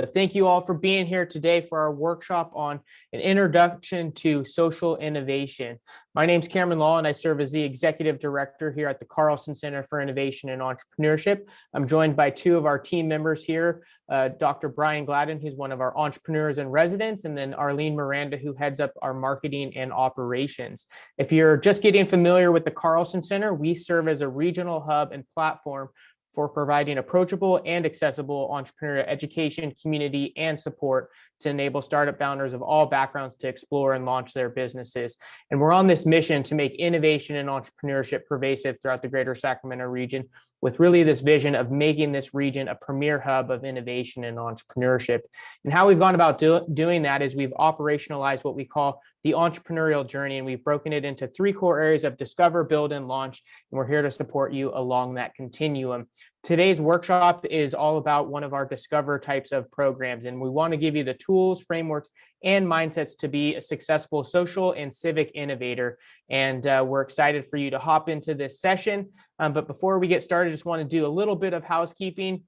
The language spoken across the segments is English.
Thank you all for being here today for our workshop on an introduction to social innovation. My name is Cameron Law, and I serve as the Executive Director here at the Carlson Center for Innovation and Entrepreneurship. I'm joined by two of our team members here, Dr. Brian Gladden, who's one of our entrepreneurs in residence, and then Arlene Miranda, who heads up our marketing and operations. If you're just getting familiar with the Carlson Center, we serve as a regional hub and platform for providing approachable and accessible entrepreneurial education, community, and support to enable startup founders of all backgrounds to explore and launch their businesses. And we're on this mission to make innovation and entrepreneurship pervasive throughout the greater Sacramento region, with really this vision of making this region a premier hub of innovation and entrepreneurship. And how we've gone about doing that is we've operationalized what we call the entrepreneurial journey, and we've broken it into three core areas of discover, build, and launch. And we're here to support you along that continuum. Today's workshop is all about one of our discover types of programs, and we want to give you the tools, frameworks, and mindsets to be a successful social and civic innovator. And we're excited for you to hop into this session. But before we get started, I just want to do a little bit of housekeeping.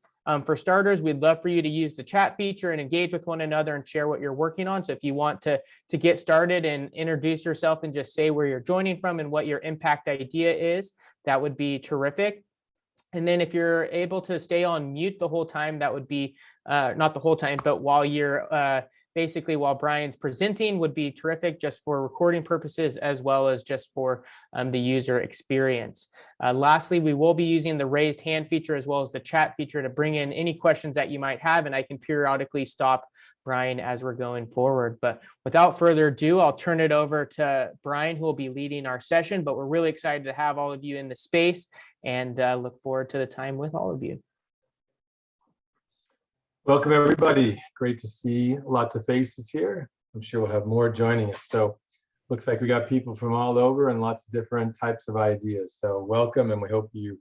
For starters, we'd love for you to use the chat feature and engage with one another and share what you're working on. So if you want to get started and introduce yourself and just say where you're joining from and what your impact idea is, that would be terrific. And then if you're able to stay on mute the whole time, that would be not the whole time, but while you're basically while Brian's presenting would be terrific, just for recording purposes as well as just for the user experience. Lastly, we will be using the raised hand feature as well as the chat feature to bring in any questions that you might have, and I can periodically stop Brian as we're going forward. But without further ado, I'll turn it over to Brian, who will be leading our session. But we're really excited to have all of you in the space and look forward to the time with all of you. Welcome, everybody. Great to see lots of faces here. I'm sure we'll have more joining us. So looks like we got people from all over and lots of different types of ideas. So welcome, and we hope you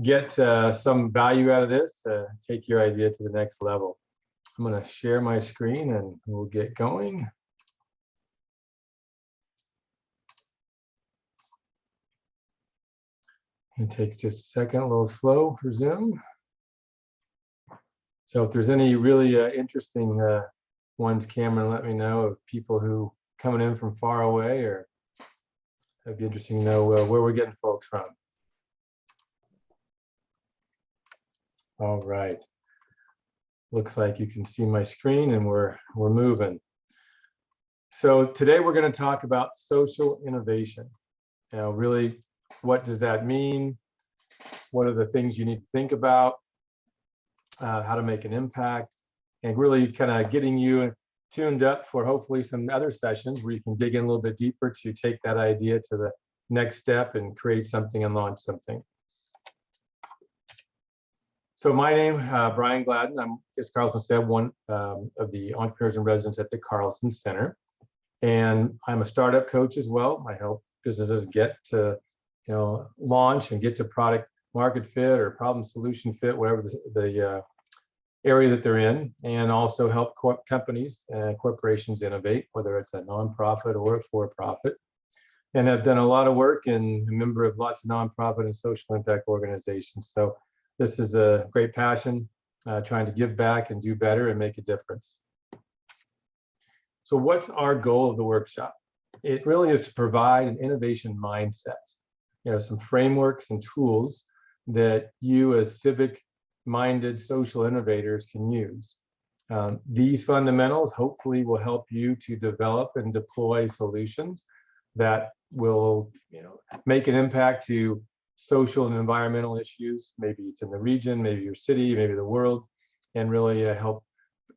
get some value out of this to take your idea to the next level. I'm going to share my screen and we'll get going. It takes just a second, a little slow for Zoom. So if there's any really interesting ones, Cameron, let me know of people who coming in from far away, or it'd be interesting to know where we're getting folks from. All right. Looks like you can see my screen and we're moving. So today we're going to talk about social innovation. Now, really, what does that mean? What are the things you need to think about? How to make an impact, and really kind of getting you tuned up for hopefully some other sessions where you can dig in a little bit deeper to take that idea to the next step and create something and launch something. So my name, Brian Gladden. I'm, as Carlson said, one of the entrepreneurs in residence at the Carlson Center. And I'm a startup coach as well. I help businesses get to, launch and get to product market fit or problem solution fit, whatever the area that they're in, and also help companies and corporations innovate, whether it's a nonprofit or a for-profit. And I've done a lot of work and a member of lots of nonprofit and social impact organizations. So this is a great passion, trying to give back and do better and make a difference. So what's our goal of the workshop? It really is to provide an innovation mindset, some frameworks and tools that you as civic-minded social innovators can use. These fundamentals hopefully will help you to develop and deploy solutions that will make an impact to social and environmental issues. Maybe it's in the region, maybe your city, maybe the world, and really help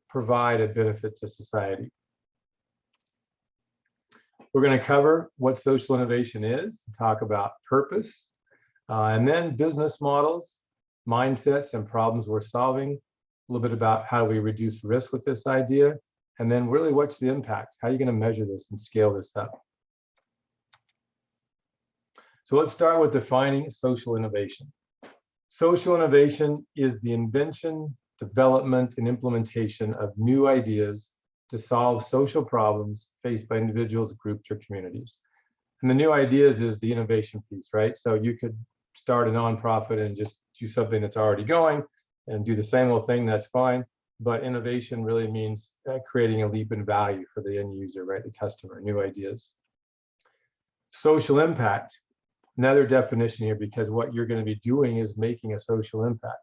provide a benefit to society. We're going to cover what social innovation is, talk about purpose, and then business models, mindsets, and problems we're solving, a little bit about how we reduce risk with this idea, and then really what's the impact? How are you going to measure this and scale this up? So let's start with defining social innovation. Social innovation is the invention, development, and implementation of new ideas to solve social problems faced by individuals, groups, or communities. And the new ideas is the innovation piece, right? So you could start a nonprofit and just do something that's already going and do the same old thing, that's fine. but innovation really means creating a leap in value for the end user, right? The customer, new ideas. Social impact, another definition here, because what you're going to be doing is making a social impact,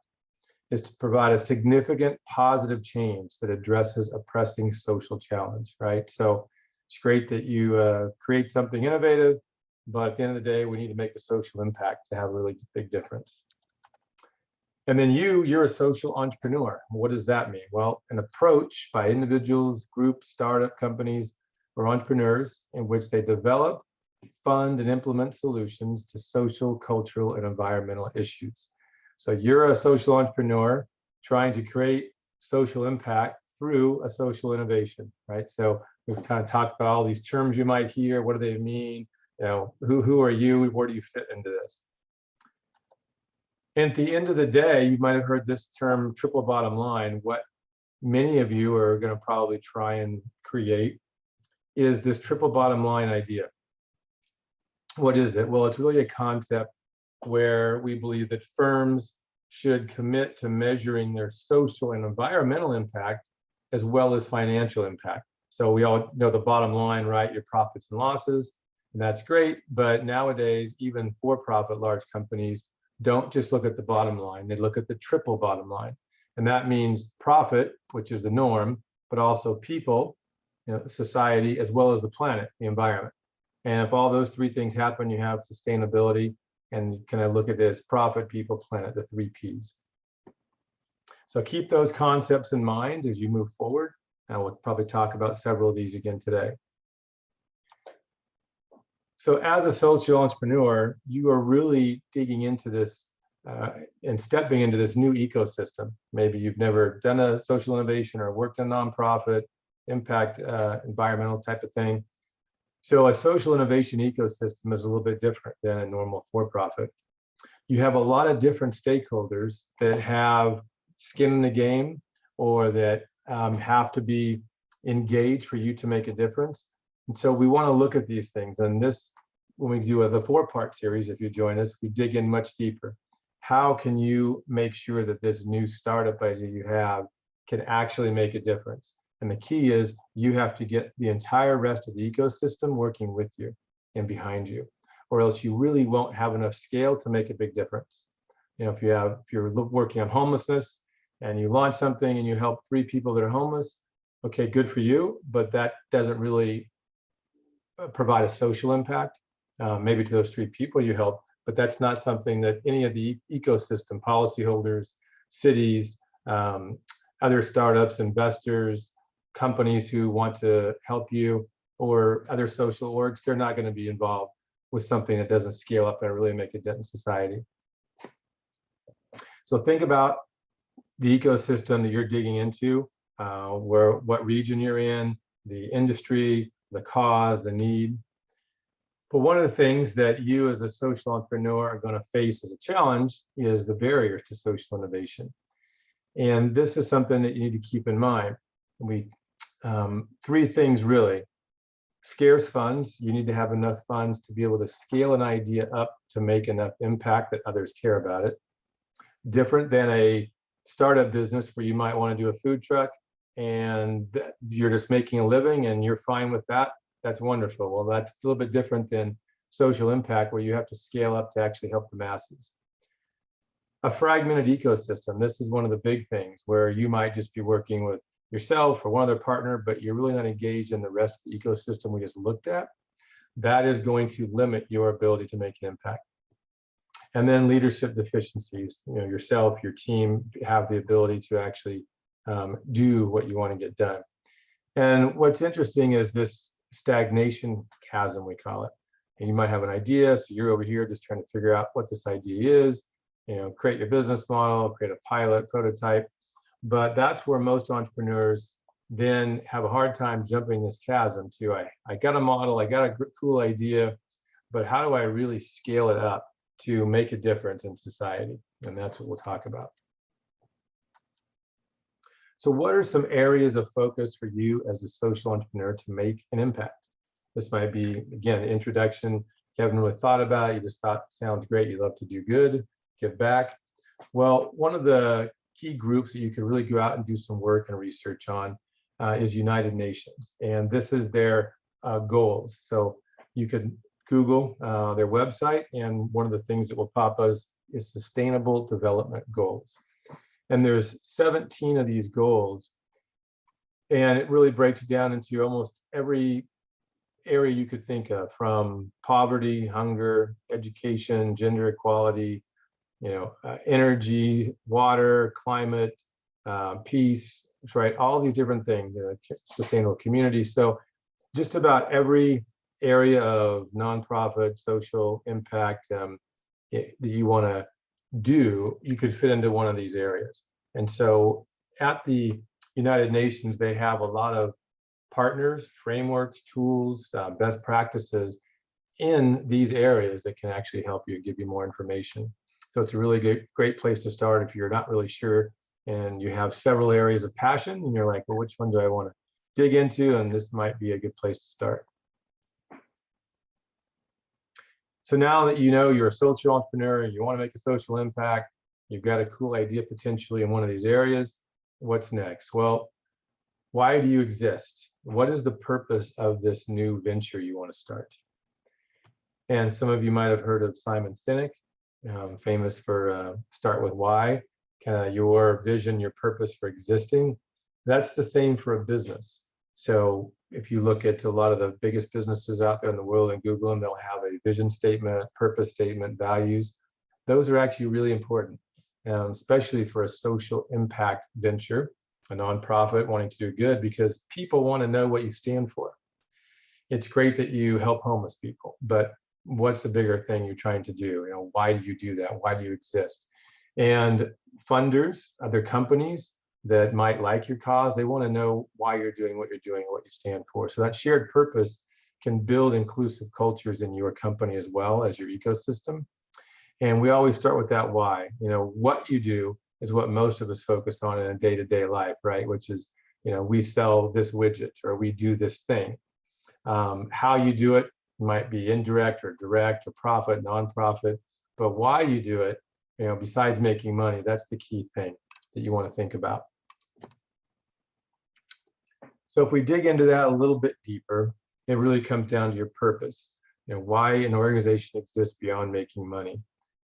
is to provide a significant positive change that addresses a pressing social challenge, right? So it's great that you create something innovative, but at the end of the day, we need to make a social impact to have a really big difference. And then you're a social entrepreneur. What does that mean? Well, an approach by individuals, groups, startup companies, or entrepreneurs in which they develop, fund, and implement solutions to social, cultural, and environmental issues. So you're a social entrepreneur trying to create social impact through a social innovation, right? So we've kind of talked about all these terms you might hear. What do they mean? You know, who are you? Where do you fit into this? And at the end of the day, you might have heard this term, triple bottom line. What many of you are going to probably try and create is this triple bottom line idea. What is it? Well, it's really a concept where we believe that firms should commit to measuring their social and environmental impact as well as financial impact. So we all know the bottom line, right? Your profits and losses, and that's great. But nowadays, even for-profit large companies don't just look at the bottom line, they look at the triple bottom line. And that means profit, which is the norm, but also people, you know, society, as well as the planet, the environment. And if all those three things happen, you have sustainability, and you kind of look at this: profit, people, planet, the 3 Ps. So keep those concepts in mind as you move forward. And we'll probably talk about several of these again today. So as a social entrepreneur, you are really digging into this and stepping into this new ecosystem. Maybe you've never done a social innovation or worked in a nonprofit, impact, environmental type of thing. So a social innovation ecosystem is a little bit different than a normal for-profit. You have a lot of different stakeholders that have skin in the game, or that have to be engaged for you to make a difference. And so we want to look at these things. And this, when we do the 4-part series, if you join us, we dig in much deeper. How can you make sure that this new startup idea you have can actually make a difference? And the key is you have to get the entire rest of the ecosystem working with you and behind you, or else you really won't have enough scale to make a big difference. You know, if you're working on homelessness and you launch something and you help 3 people that are homeless, okay, good for you, but that doesn't really provide a social impact. Maybe to those 3 people you help, but that's not something that any of the ecosystem, policyholders, cities, other startups, investors, companies who want to help you, or other social orgs, they're not going to be involved with something that doesn't scale up and really make a dent in society. So think about the ecosystem that you're digging into, what region you're in, the industry, the cause, the need. But one of the things that you as a social entrepreneur are going to face as a challenge is the barriers to social innovation. And this is something that you need to keep in mind. 3 things really: scarce funds. You need to have enough funds to be able to scale an idea up to make enough impact that others care about it. Different than a startup business where you might want to do a food truck and you're just making a living and you're fine with that. That's wonderful. Well, that's a little bit different than social impact, where you have to scale up to actually help the masses. A fragmented ecosystem. This is one of the big things where you might just be working with yourself or one other partner, but you're really not engaged in the rest of the ecosystem we just looked at. That is going to limit your ability to make an impact. And then leadership deficiencies. You know, yourself, your team have the ability to actually do what you want to get done. And what's interesting is this stagnation chasm, we call it. And you might have an idea, so you're over here just trying to figure out what this idea is, you know, create your business model, create a pilot, prototype. But that's where most entrepreneurs then have a hard time jumping this chasm to, I got a model, I got a cool idea, but how do I really scale it up to make a difference in society? And that's what we'll talk about. So what are some areas of focus for you as a social entrepreneur to make an impact? This might be, again, introduction. You haven't really thought about it. You just thought, sounds great. You love to do good, give back. Well, one of the key groups that you can really go out and do some work and research on is United Nations. And this is their goals. So you can Google their website, and one of the things that will pop up is Sustainable Development Goals. And there's 17 of these goals, and it really breaks down into almost every area you could think of, from poverty, hunger, education, gender equality, energy, water, climate, peace, right? All these different things, sustainable communities. So just about every area of nonprofit social impact that you want to do, you could fit into one of these areas. And so at the United Nations, they have a lot of partners, frameworks, tools, best practices in these areas that can actually help you, give you more information. So it's a really great place to start if you're not really sure and you have several areas of passion and you're like, well, which one do I want to dig into? And this might be a good place to start. So now that you know you're a social entrepreneur, you want to make a social impact, you've got a cool idea potentially in one of these areas, what's next? Well, why do you exist? What is the purpose of this new venture you want to start? And some of you might have heard of Simon Sinek, famous for start with why, kind of your vision, your purpose for existing. That's the same for a business. So if you look at a lot of the biggest businesses out there in the world and Google them, they'll have a vision statement, purpose statement, values. Those are actually really important, especially for a social impact venture, a nonprofit wanting to do good, because people want to know what you stand for. It's great that you help homeless people, but what's the bigger thing you're trying to do? Why do you do that? Why do you exist? And funders, other companies that might like your cause, they want to know why you're doing what you're doing and what you stand for. So that shared purpose can build inclusive cultures in your company as well as your ecosystem. And we always start with that why. What you do is what most of us focus on in a day-to-day life, right? Which is, we sell this widget or we do this thing. How you do it might be indirect or direct or profit, nonprofit, but why you do it, besides making money, that's the key thing that you want to think about. So if we dig into that a little bit deeper, it really comes down to your purpose, why an organization exists beyond making money.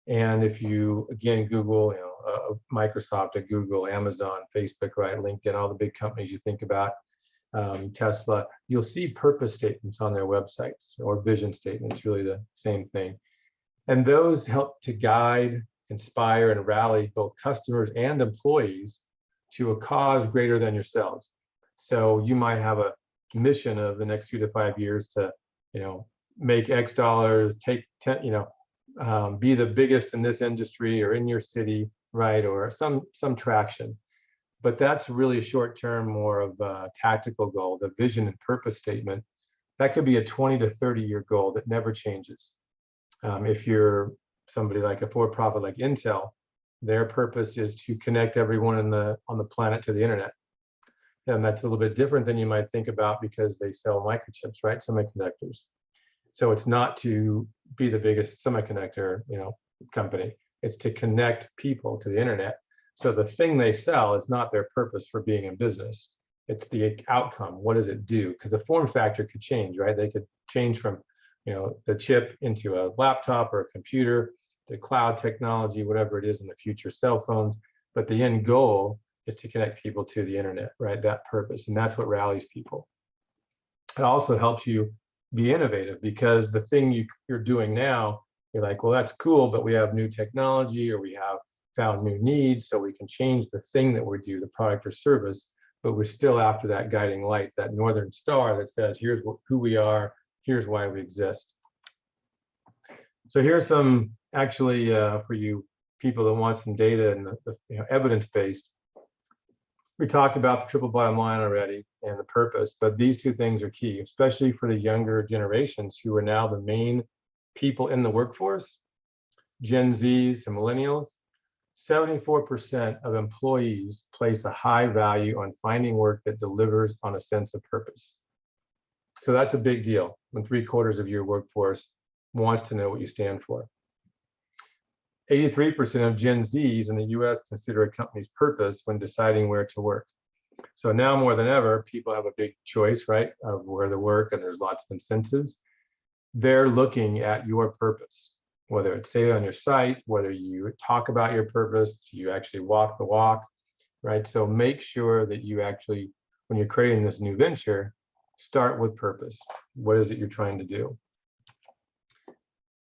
And if you, again, Google, Microsoft, Google, Amazon, Facebook, right, LinkedIn, all the big companies you think about, Tesla, you'll see purpose statements on their websites, or vision statements, really the same thing. And those help to guide, inspire, and rally both customers and employees to a cause greater than yourselves. So you might have a mission of the next 3 to 5 years to, make X dollars, take 10, be the biggest in this industry or in your city, right? Or some traction. But that's really a short-term, more of a tactical goal. The vision and purpose statement, that could be a 20 to 30-year goal that never changes. If you're somebody like a for-profit like Intel, their purpose is to connect everyone on the planet to the internet. And that's a little bit different than you might think about because they sell microchips, right? Semiconductors. So it's not to be the biggest semiconductor, company. It's to connect people to the internet. So the thing they sell is not their purpose for being in business. It's the outcome. What does it do? Because the form factor could change, right? They could change from, the chip into a laptop or a computer, to cloud technology, whatever it is in the future, cell phones. But the end goal is to connect people to the internet, right? That purpose. And that's what rallies people. It also helps you be innovative, because the thing you're doing now, you're like, well, that's cool, but we have new technology, or we have found new needs, so we can change the thing that we do, the product or service, but we're still after that guiding light, that northern star that says, here's who we are, here's why we exist. So here's some, actually, for you people that want some data and the evidence-based. We talked about the triple bottom line already and the purpose, but these two things are key, especially for the younger generations who are now the main people in the workforce, Gen Zs and millennials. 74% of employees place a high value on finding work that delivers on a sense of purpose. So that's a big deal when 3/4 of your workforce wants to know what you stand for. 83% of Gen Zs in the US consider a company's purpose when deciding where to work. So now more than ever, people have a big choice, right, of where to work, and there's lots of incentives. They're looking at your purpose, whether it's say on your site, whether you talk about your purpose, do you actually walk the walk, right? So make sure that you actually, when you're creating this new venture, start with purpose. What is it you're trying to do?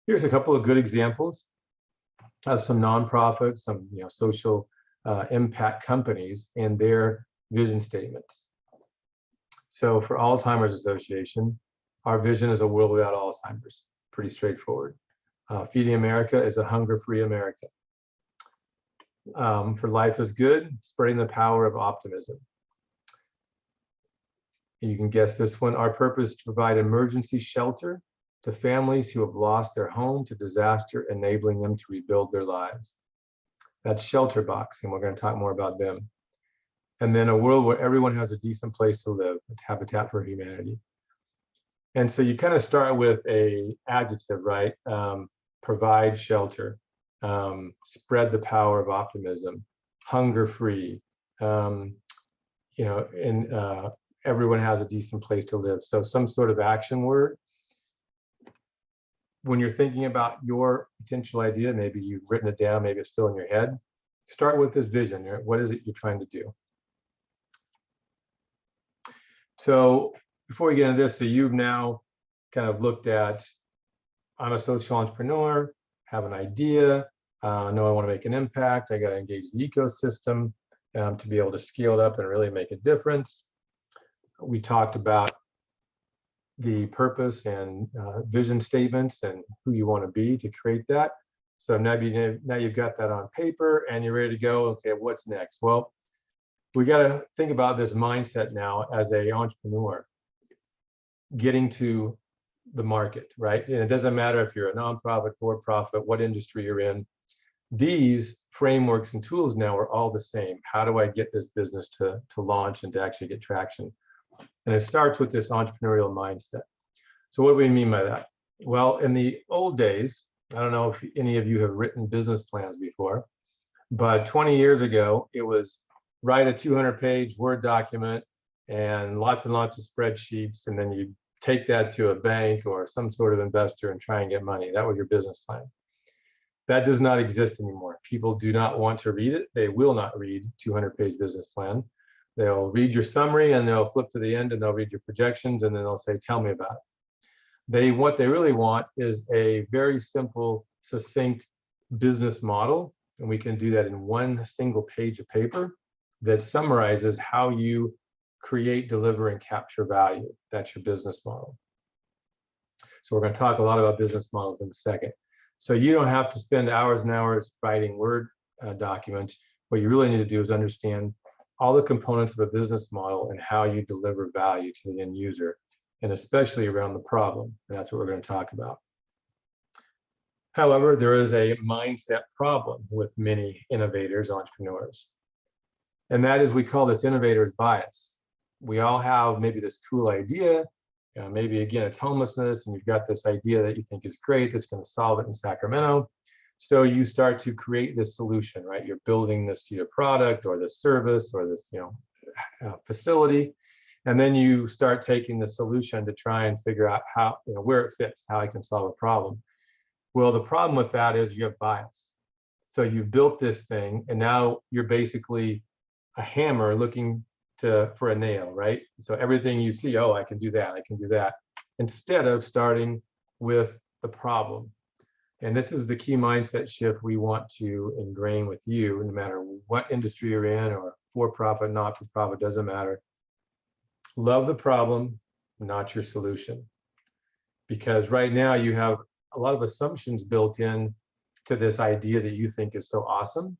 Here's a couple of good examples of some nonprofits, some social impact companies and their vision statements. So for Alzheimer's Association, our vision is a world without Alzheimer's. Pretty straightforward. Feeding America is a hunger-free America. For Life is Good, spreading the power of optimism. You can guess this one. Our purpose is to provide emergency shelter to families who have lost their home to disaster, enabling them to rebuild their lives. That's Shelter Box, and we're going to talk more about them. And then a world where everyone has a decent place to live. It's Habitat for Humanity. And so you kind of start with a adjective, right? Provide shelter, spread the power of optimism, hunger-free, and everyone has a decent place to live. So some sort of action word. When you're thinking about your potential idea, maybe you've written it down, maybe it's still in your head, start with this vision. What is it you're trying to do? So before we get into this, so you've now kind of looked at, I'm a social entrepreneur, have an idea, know I want to make an impact, I got to engage the ecosystem to be able to scale it up and really make a difference. We talked about the purpose and vision statements and who you want to be to create that. So now you've got that on paper and you're ready to go. Okay, what's next? Well, we got to think about this mindset now as an entrepreneur, getting to the market, right? And it doesn't matter if you're a nonprofit, for-profit, what industry you're in. These frameworks and tools now are all the same. How do I get this business to launch and to actually get traction? And it starts with this entrepreneurial mindset. So what do we mean by that? Well, in the old days, I don't know if any of you have written business plans before, but 20 years ago, it was write a 200-page Word document and lots of spreadsheets, and then you take that to a bank or some sort of investor and try and get money. That was your business plan. That does not exist anymore. People do not want to read it. They will not read 200-page business plan. They'll read your summary and they'll flip to the end and they'll read your projections and then they'll say, tell me about it. What they really want is a very simple, succinct business model. And we can do that in one single page of paper that summarizes how you create, deliver, and capture value. That's your business model. So we're going to talk a lot about business models in a second. So you don't have to spend hours and hours writing Word documents. What you really need to do is understand all the components of a business model and how you deliver value to the end user, and especially around the problem. And that's what we're going to talk about. However, there is a mindset problem with many innovators, entrepreneurs. And that is, we call this innovator's bias. We all have maybe this cool idea, maybe again, it's homelessness, and you've got this idea that you think is great, that's going to solve it in Sacramento. So you start to create this solution, right? You're building this either product or this service or this, facility, and then you start taking the solution to try and figure out how, where it fits, how I can solve a problem. Well, the problem with that is you have bias. So you've built this thing, and now you're basically a hammer looking for a nail, right? So everything you see, oh, I can do that, instead of starting with the problem. And this is the key mindset shift we want to ingrain with you, no matter what industry you're in, or for-profit, not-for-profit, doesn't matter. Love the problem, not your solution. Because right now you have a lot of assumptions built in to this idea that you think is so awesome.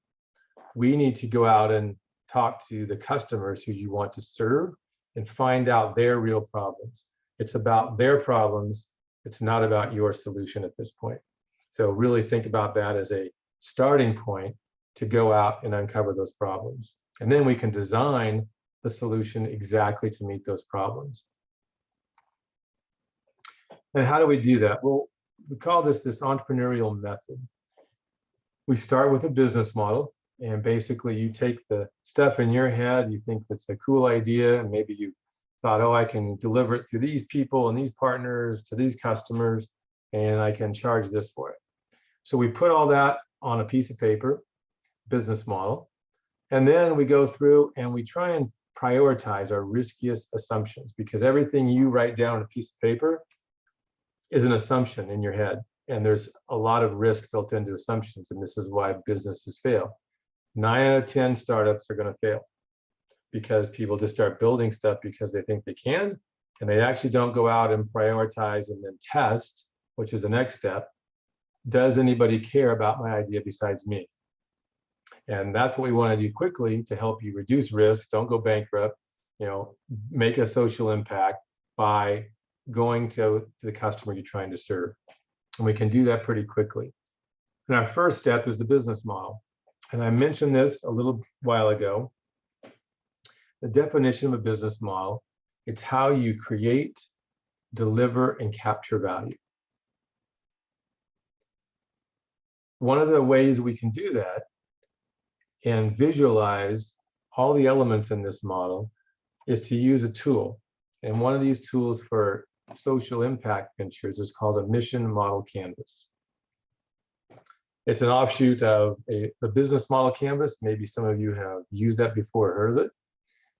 We need to go out and talk to the customers who you want to serve and find out their real problems. It's about their problems. It's not about your solution at this point. So really think about that as a starting point to go out and uncover those problems. And then we can design the solution exactly to meet those problems. And how do we do that? Well, we call this entrepreneurial method. we start with a business model, and basically you take the stuff in your head, you think that's a cool idea, and maybe you thought, oh, I can deliver it to these people and these partners, to these customers, and I can charge this for it. So we put all that on a piece of paper, business model, and then we go through and we try and prioritize our riskiest assumptions, because everything you write down on a piece of paper is an assumption in your head. And there's a lot of risk built into assumptions, and this is why businesses fail. 9 out of 10 startups are going to fail because people just start building stuff because they think they can, and they actually don't go out and prioritize and then test, which is the next step. Does anybody care about my idea besides me? And that's what we want to do quickly to help you reduce risk, don't go bankrupt, make a social impact by going to the customer you're trying to serve. And we can do that pretty quickly. And our first step is the business model. And I mentioned this a little while ago. The definition of a business model, it's how you create, deliver, and capture value. One of the ways we can do that and visualize all the elements in this model is to use a tool. And one of these tools for social impact ventures is called a mission model canvas. It's an offshoot of a business model canvas. Maybe some of you have used that before or heard of it.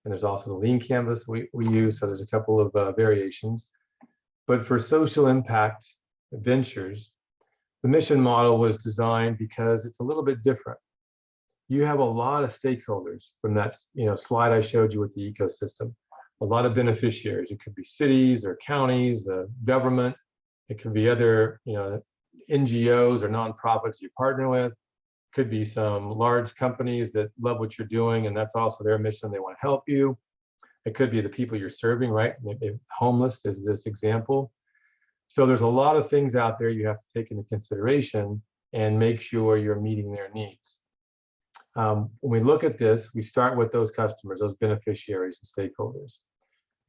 And there's also the lean canvas we use. So there's a couple of variations. But for social impact ventures, the mission model was designed because it's a little bit different. You have a lot of stakeholders from that slide I showed you with the ecosystem. A lot of beneficiaries. It could be cities or counties, the government. It could be other NGOs or nonprofits you partner with. Could be some large companies that love what you're doing, and that's also their mission. They want to help you. It could be the people you're serving, right? Maybe homeless is this example. So there's a lot of things out there you have to take into consideration and make sure you're meeting their needs. When we look at this, we start with those customers, those beneficiaries and stakeholders.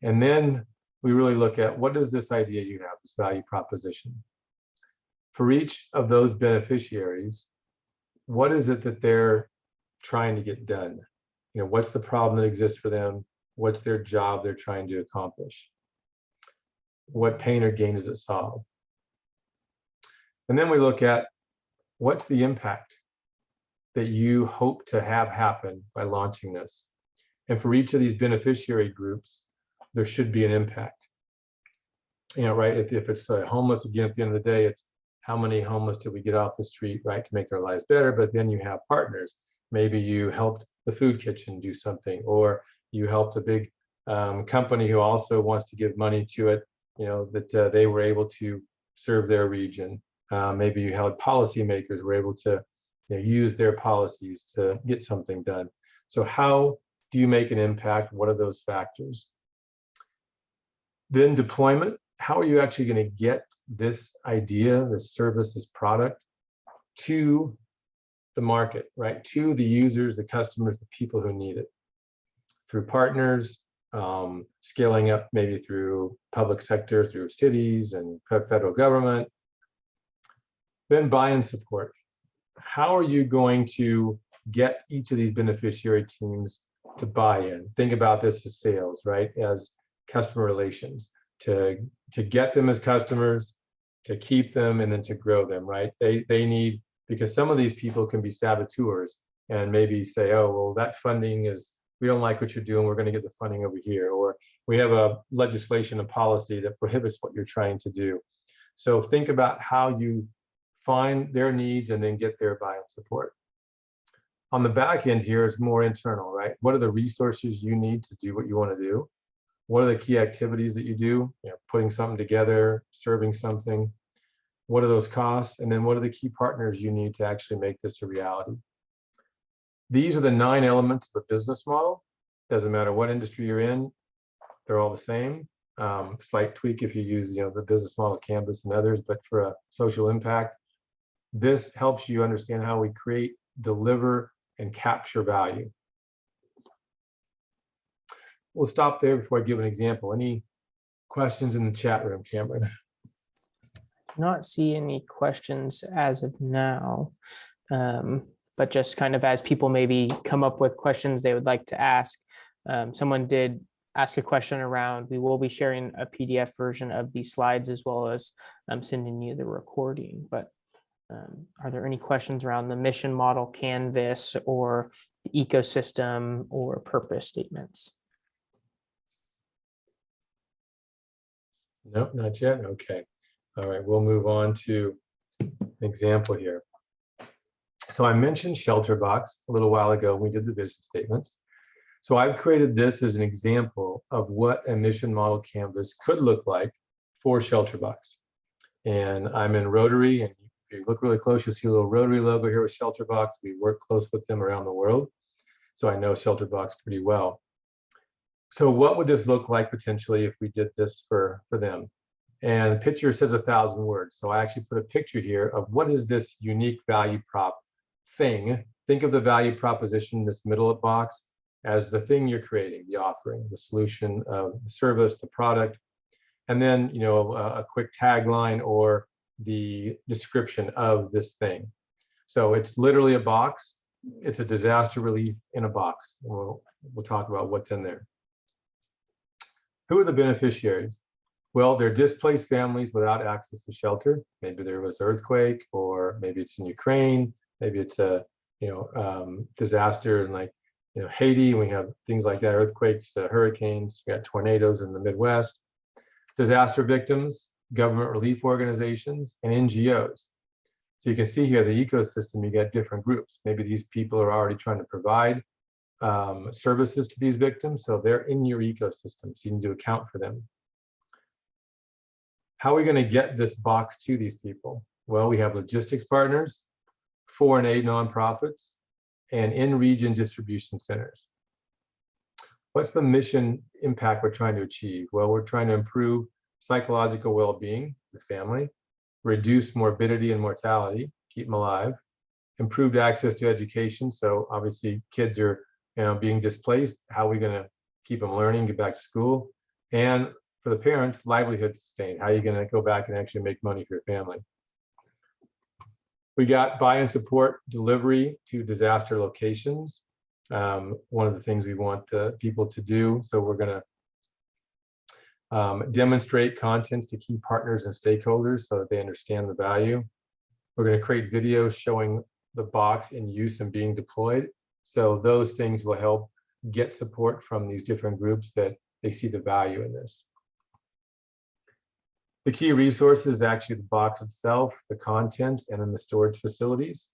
And then we really look at, what is this idea you have, this value proposition? For each of those beneficiaries, what is it that they're trying to get done? What's the problem that exists for them? What's their job they're trying to accomplish? What pain or gain does it solve? And then we look at, what's the impact that you hope to have happen by launching this? And for each of these beneficiary groups, there should be an impact. Right? If it's homeless, again, at the end of the day, it's how many homeless did we get off the street, right, to make their lives better? But then you have partners. Maybe you helped the food kitchen do something, or you helped a big company who also wants to give money to it, that they were able to serve their region. Maybe you held policymakers were able to use their policies to get something done. So how do you make an impact? What are those factors? Then deployment. How are you actually going to get this idea, this service, this product to the market, right? To the users, the customers, the people who need it. Through partners, scaling up maybe through public sector, through cities and federal government. Then buy-in support. How are you going to get each of these beneficiary teams to buy in? Think about this as sales, right? As customer relations, to get them as customers, to keep them, and then to grow them, right? They need, because some of these people can be saboteurs and maybe say, oh, well, that funding is, we don't like what you're doing, we're going to get the funding over here, or we have a legislation and policy that prohibits what you're trying to do. So think about how you find their needs and then get their buy-in support. On the back end here is more internal, right? What are the resources you need to do what you want to do? What are the key activities that you do? Putting something together, serving something. What are those costs? And then what are the key partners you need to actually make this a reality? These are the 9 elements of a business model. Doesn't matter what industry you're in, they're all the same. Slight tweak if you use the business model canvas and others, but for a social impact, this helps you understand how we create, deliver, and capture value. We'll stop there before I give an example. Any questions in the chat room, Cameron? Not see any questions as of now. But just kind of as people maybe come up with questions they would like to ask, someone did ask a question around, we will be sharing a PDF version of these slides as well as sending you the recording. But are there any questions around the mission model canvas or the ecosystem or purpose statements? Nope, not yet. Okay. All right, we'll move on to an example here. So I mentioned ShelterBox a little while ago when we did the vision statements. So I've created this as an example of what a mission model canvas could look like for ShelterBox. And I'm in Rotary, and if you look really close, you'll see a little Rotary logo here with ShelterBox. We work close with them around the world, so I know ShelterBox pretty well. So what would this look like potentially if we did this for them? And the picture says 1,000 words. So I actually put a picture here of what is this unique value prop thing. Think of the value proposition, this middle box, as the thing you're creating, the offering, the solution, the service, the product, and then a quick tagline or the description of this thing. So it's literally a box. It's a disaster relief in a box. We'll talk about what's in there. Who are the beneficiaries? Well, they're displaced families without access to shelter. Maybe there was an earthquake, or maybe it's in Ukraine. Maybe it's a disaster in like Haiti. We have things like that: earthquakes, hurricanes. We got tornadoes in the Midwest. Disaster victims, government relief organizations, and NGOs. So you can see here the ecosystem. You get different groups. Maybe these people are already trying to provide services to these victims, so they're in your ecosystem, so you need to account for them. How are we going to get this box to these people? Well, we have logistics partners, foreign aid nonprofits, and in-region distribution centers. What's the mission impact we're trying to achieve? Well, we're trying to improve psychological well-being with family, reduce morbidity and mortality, keep them alive, improved access to education. So obviously kids are being displaced. How are we going to keep them learning, get back to school? And for the parents, livelihood sustained. How are you going to go back and actually make money for your family? We got buy-in support delivery to disaster locations. One of the things we want the people to do. So we're going to demonstrate contents to key partners and stakeholders so that they understand the value. We're going to create videos showing the box in use and being deployed. So those things will help get support from these different groups that they see the value in this. The key resources is actually the box itself, the contents, and then the storage facilities.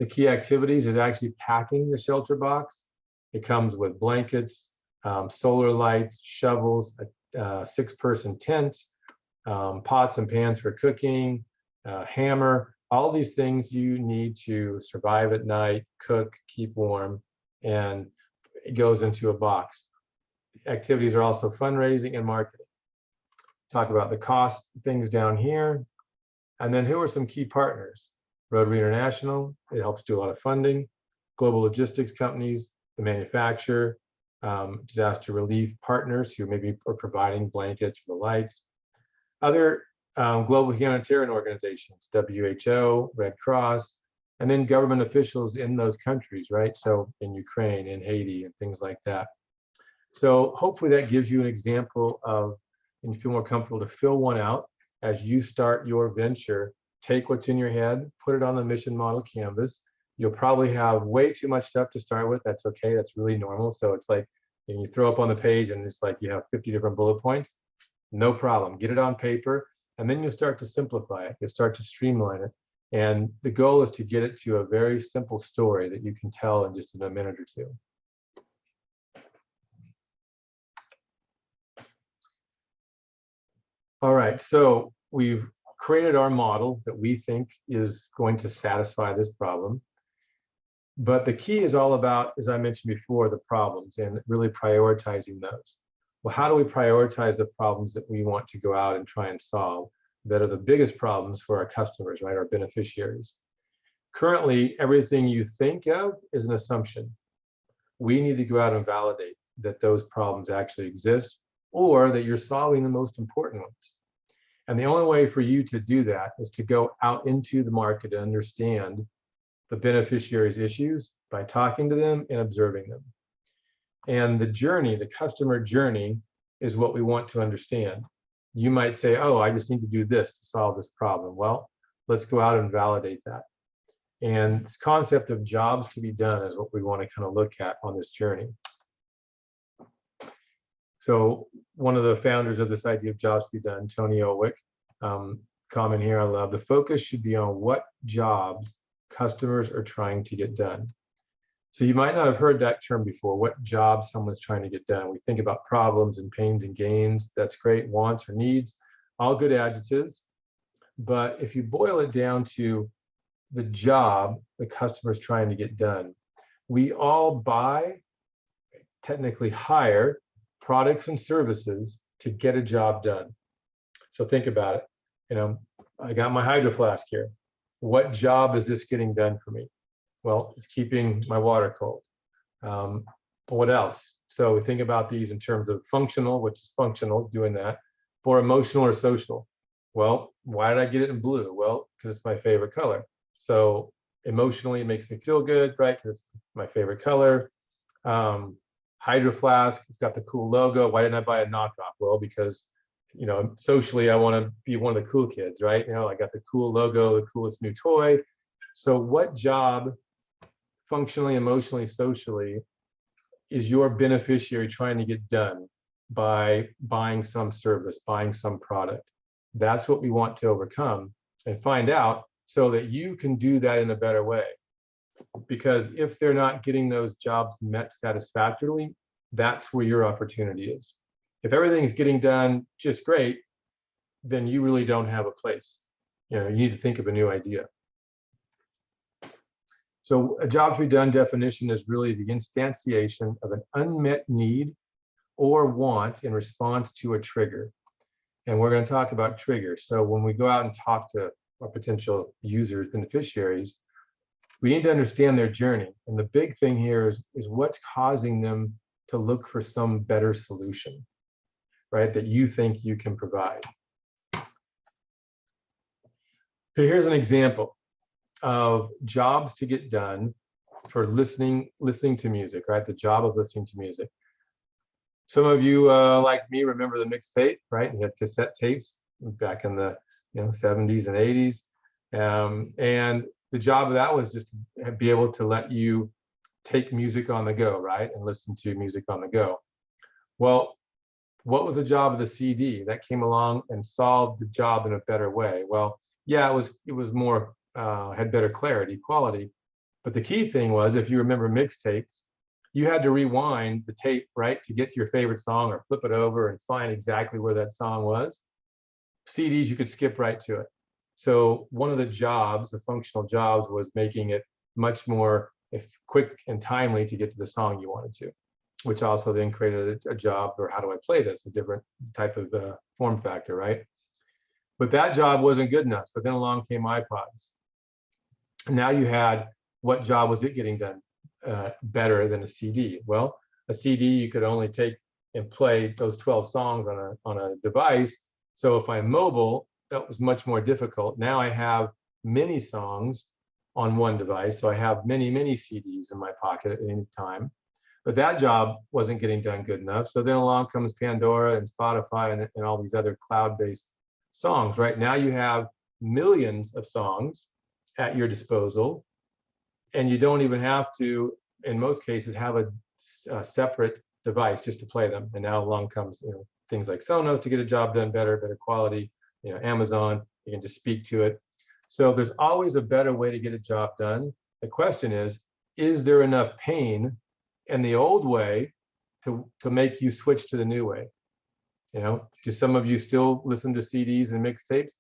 The key activities is actually packing the shelter box. It comes with blankets, solar lights, shovels, a 6-person tent, pots and pans for cooking, hammer, all these things you need to survive at night, cook, keep warm, and it goes into a box. Activities are also fundraising and marketing. Talk about the cost things down here. And then who are some key partners? Rotary International, it helps do a lot of funding. Global logistics companies, the manufacturer, disaster relief partners who maybe are providing blankets for the lights. Other global humanitarian organizations, WHO, Red Cross, and then government officials in those countries, right? So in Ukraine, in Haiti, and things like that. So hopefully that gives you an example of, and you feel more comfortable to fill one out as you start your venture. Take what's in your head, put it on the mission model canvas. You'll probably have way too much stuff to start with. That's okay, that's really normal. So it's like, and you throw up on the page and it's like you have 50 different bullet points. No problem, get it on paper, and then you'll start to simplify it. You'll start to streamline it. And the goal is to get it to a very simple story that you can tell in just a minute or two. All right, so we've created our model that we think is going to satisfy this problem. But the key is all about, as I mentioned before, the problems and really prioritizing those. Well, how do we prioritize the problems that we want to go out and try and solve that are the biggest problems for our customers, right, our beneficiaries? Currently, everything you think of is an assumption. We need to go out and validate that those problems actually exist, or that you're solving the most important ones. And the only way for you to do that is to go out into the market and understand the beneficiary's issues by talking to them and observing them. And the journey, the customer journey, is what we want to understand. You might say, oh, I just need to do this to solve this problem. Well, let's go out and validate that. And this concept of jobs to be done is what we want to kind of look at on this journey. So one of the founders of this idea of jobs to be done, Tony Olwick, comment here I love, the focus should be on what jobs customers are trying to get done. So you might not have heard that term before, what job someone's trying to get done. We think about problems and pains and gains. That's great. Wants or needs, all good adjectives. But if you boil it down to the job the customer's trying to get done, we all buy, technically hire, products and services to get a job done. So think about it. You know, I got my Hydro Flask here. What job is this getting done for me? Well, it's keeping my water cold. What else? So we think about these in terms of functional, which is functional, doing that, or emotional or social. Well, why did I get it in blue? Well, because it's my favorite color. So emotionally, it makes me feel good, right? Because it's my favorite color. Hydro Flask, it's got the cool logo. Why didn't I buy a knockoff? Well, because, you know, socially, I want to be one of the cool kids, right? You know, I got the cool logo, the coolest new toy. So what job, functionally, emotionally, socially, is your beneficiary trying to get done by buying some service, buying some product? That's what we want to overcome and find out so that you can do that in a better way. Because if they're not getting those jobs met satisfactorily, that's where your opportunity is. If everything's getting done just great, then you really don't have a place. You know, you need to think of a new idea. So a job to be done definition is really the instantiation of an unmet need or want in response to a trigger. And we're going to talk about triggers. So when we go out and talk to our potential users, beneficiaries, we need to understand their journey. And the big thing here is what's causing them to look for some better solution, right, that you think you can provide. So here's an example of jobs to get done for listening to music, right? The job of listening to music. Some of you, like me, remember the mixtape, right? You had cassette tapes back in the 70s and 80s. And the job of that was just to be able to let you take music on the go, right? And listen to music on the go. Well, what was the job of the CD? That came along and solved the job in a better way. Well, yeah, it was more, had better clarity, quality. But the key thing was, if you remember mixtapes, you had to rewind the tape, right, to get to your favorite song or flip it over and find exactly where that song was. CDs, you could skip right to it. So one of the jobs, the functional jobs, was making it much more quick and timely to get to the song you wanted to, which also then created a job, or how do I play this, a different type of form factor, right? But that job wasn't good enough. So then along came iPods. Now you had, what job was it getting done better than a CD? Well, a CD you could only take and play those 12 songs on a device. So if I'm mobile, that was much more difficult. Now I have many songs on one device, so I have many CDs in my pocket at any time. But that job wasn't getting done good enough. So then along comes Pandora and Spotify and all these other cloud-based songs. Right now you have millions of songs at your disposal, and you don't even have to, in most cases, have a separate device just to play them. And now along comes things like Sonos to get a job done better quality. Amazon, you can just speak to it. So there's always a better way to get a job done. The question is there enough pain in the old way to make you switch to the new way? Do some of you still listen to CDs and mixtapes?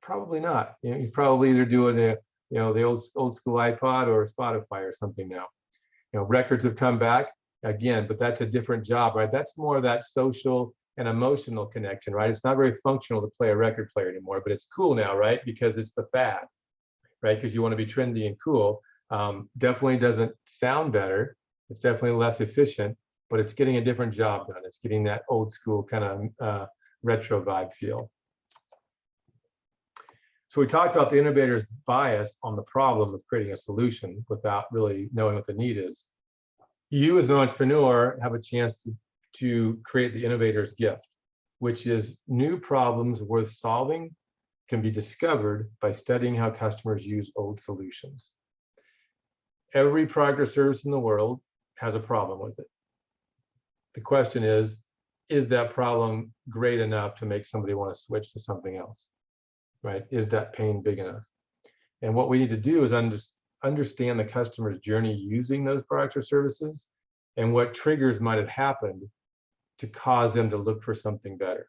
Probably not. You probably either doing the old school iPod or Spotify or something now. Records have come back again, but that's a different job, right? That's more of that social and emotional connection, right? It's not very functional to play a record player anymore, but it's cool now, right? Because it's the fad, right? Because you want to be trendy and cool. Definitely doesn't sound better. It's definitely less efficient, but it's getting a different job done. It's getting that old school kind of retro vibe feel. So we talked about the innovator's bias on the problem of creating a solution without really knowing what the need is. You as an entrepreneur have a chance to create the innovator's gift, which is new problems worth solving can be discovered by studying how customers use old solutions. Every product or service in the world has a problem with it. The question is that problem great enough to make somebody want to switch to something else, right? Is that pain big enough? And what we need to do is understand the customer's journey using those products or services and what triggers might have happened to cause them to look for something better.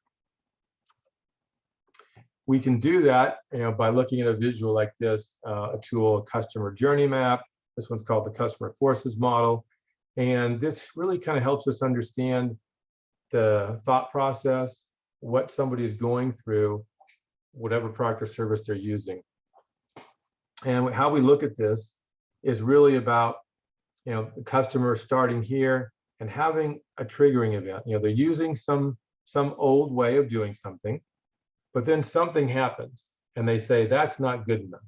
We can do that, by looking at a visual like this, a tool, a customer journey map. This one's called the customer forces model. And this really kind of helps us understand the thought process, what somebody's going through, whatever product or service they're using. And how we look at this is really about, the customer starting here and having a triggering event. They're using some old way of doing something, but then something happens and they say that's not good enough.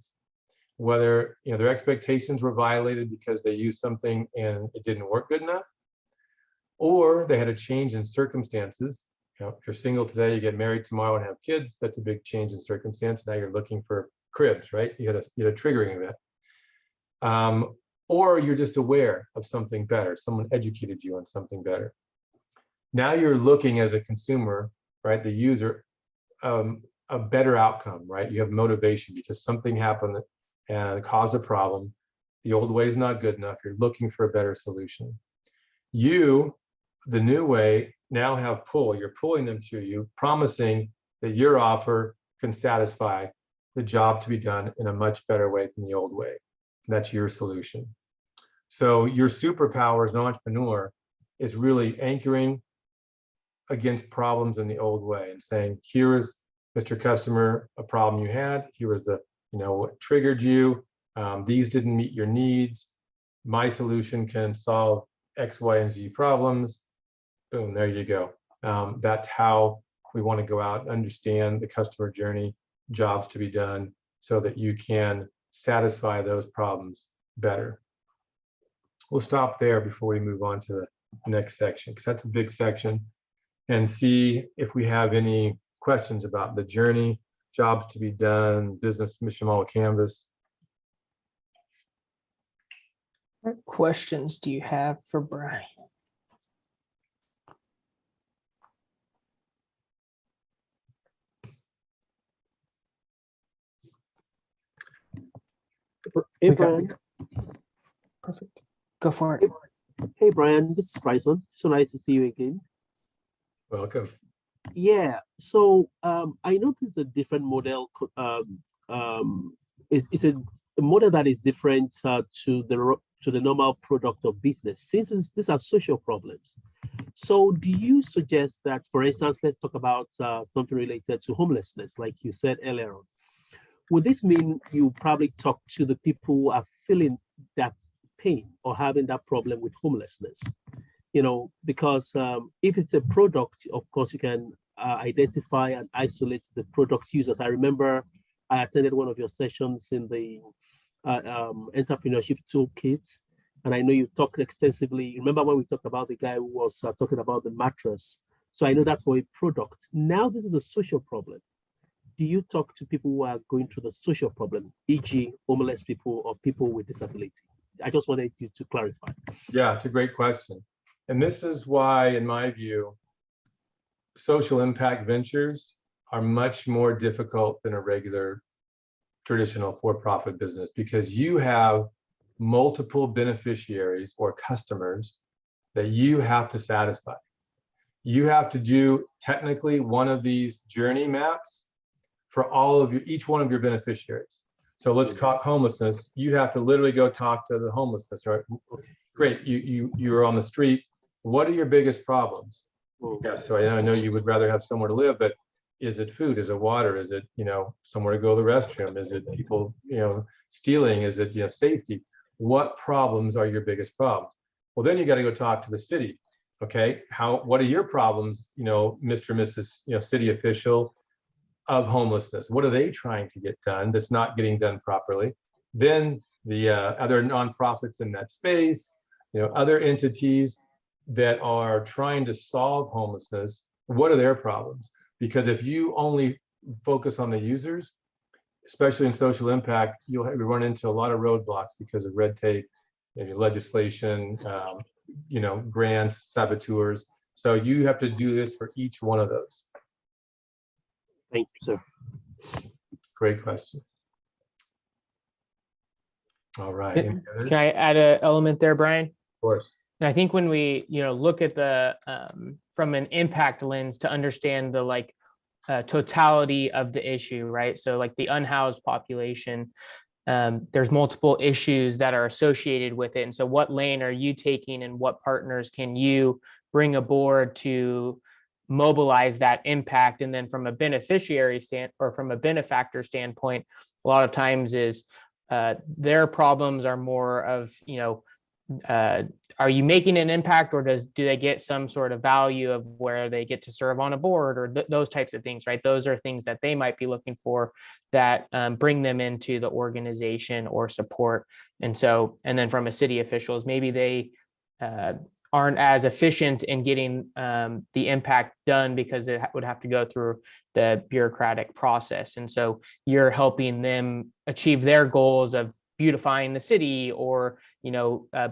Whether their expectations were violated because they used something and it didn't work good enough, or they had a change in circumstances. If you're single today, you get married tomorrow and have kids, that's a big change in circumstance. Now you're looking for cribs, right? You had a triggering event. Or you're just aware of something better. Someone educated you on something better. Now you're looking as a consumer, right? The user, a better outcome, right? You have motivation because something happened and caused a problem. The old way is not good enough. You're looking for a better solution. You, the new way, now have pull. You're pulling them to you, promising that your offer can satisfy the job to be done in a much better way than the old way. And that's your solution. So your superpower as an entrepreneur is really anchoring against problems in the old way and saying, here is, Mr. Customer, a problem you had. Here was what triggered you. These didn't meet your needs. My solution can solve X, Y, and Z problems. Boom, there you go. That's how we want to go out and understand the customer journey, jobs to be done, so that you can satisfy those problems better. We'll stop there before we move on to the next section, because that's a big section, and see if we have any questions about the journey, jobs to be done, business mission model canvas. What questions do you have for Brian? Hey, Brian. Perfect. Go for it. Hey, Brian, this is Bryson. So nice to see you again. Welcome. Yeah, so I noticed a different model. It's a model that is different to the normal product of business, since these are social problems. So do you suggest that, for instance, let's talk about something related to homelessness, like you said earlier on. Would this mean you probably talk to the people who are feeling that pain or having that problem with homelessness? Because if it's a product, of course, you can identify and isolate the product users. I remember I attended one of your sessions in the entrepreneurship toolkit, and I know you talked extensively. Remember when we talked about the guy who was talking about the mattress? So I know that's for a product. Now this is a social problem. Do you talk to people who are going through the social problem, e.g. homeless people or people with disability? I just wanted you to clarify. Yeah, it's a great question. And this is why, in my view, social impact ventures are much more difficult than a regular traditional for-profit business, because you have multiple beneficiaries or customers that you have to satisfy. You have to do technically one of these journey maps for each one of your beneficiaries. So let's talk homelessness. You have to literally go talk to the homelessness, right? Great, you're on the street. What are your biggest problems? Yeah, so I know you would rather have somewhere to live, but is it food? Is it water? Is it, somewhere to go to the restroom? Is it people, stealing? Is it, safety? What problems are your biggest problems? Well, then you got to go talk to the city. Okay, what are your problems, Mr. and Mrs. City official? of homelessness. What are they trying to get done that's not getting done properly? Then the other nonprofits in that space, other entities that are trying to solve homelessness, what are their problems? Because if you only focus on the users, especially in social impact, you'll run into a lot of roadblocks because of red tape, maybe legislation, grants, saboteurs. So you have to do this for each one of those. Thank you, sir. Great question. All right. Any others? Can I add an element there, Brian? Of course. And I think when we, look at the from an impact lens to understand the totality of the issue, right? So like the unhoused population, there's multiple issues that are associated with it. And so what lane are you taking and what partners can you bring aboard to mobilize that impact? And then from a beneficiary or from a benefactor standpoint, a lot of times is their problems are more of, are you making an impact, or do they get some sort of value of where they get to serve on a board, or those types of things, right? Those are things that they might be looking for that bring them into the organization or support. And then from a city officials, maybe they aren't as efficient in getting the impact done because it would have to go through the bureaucratic process. And so you're helping them achieve their goals of beautifying the city or,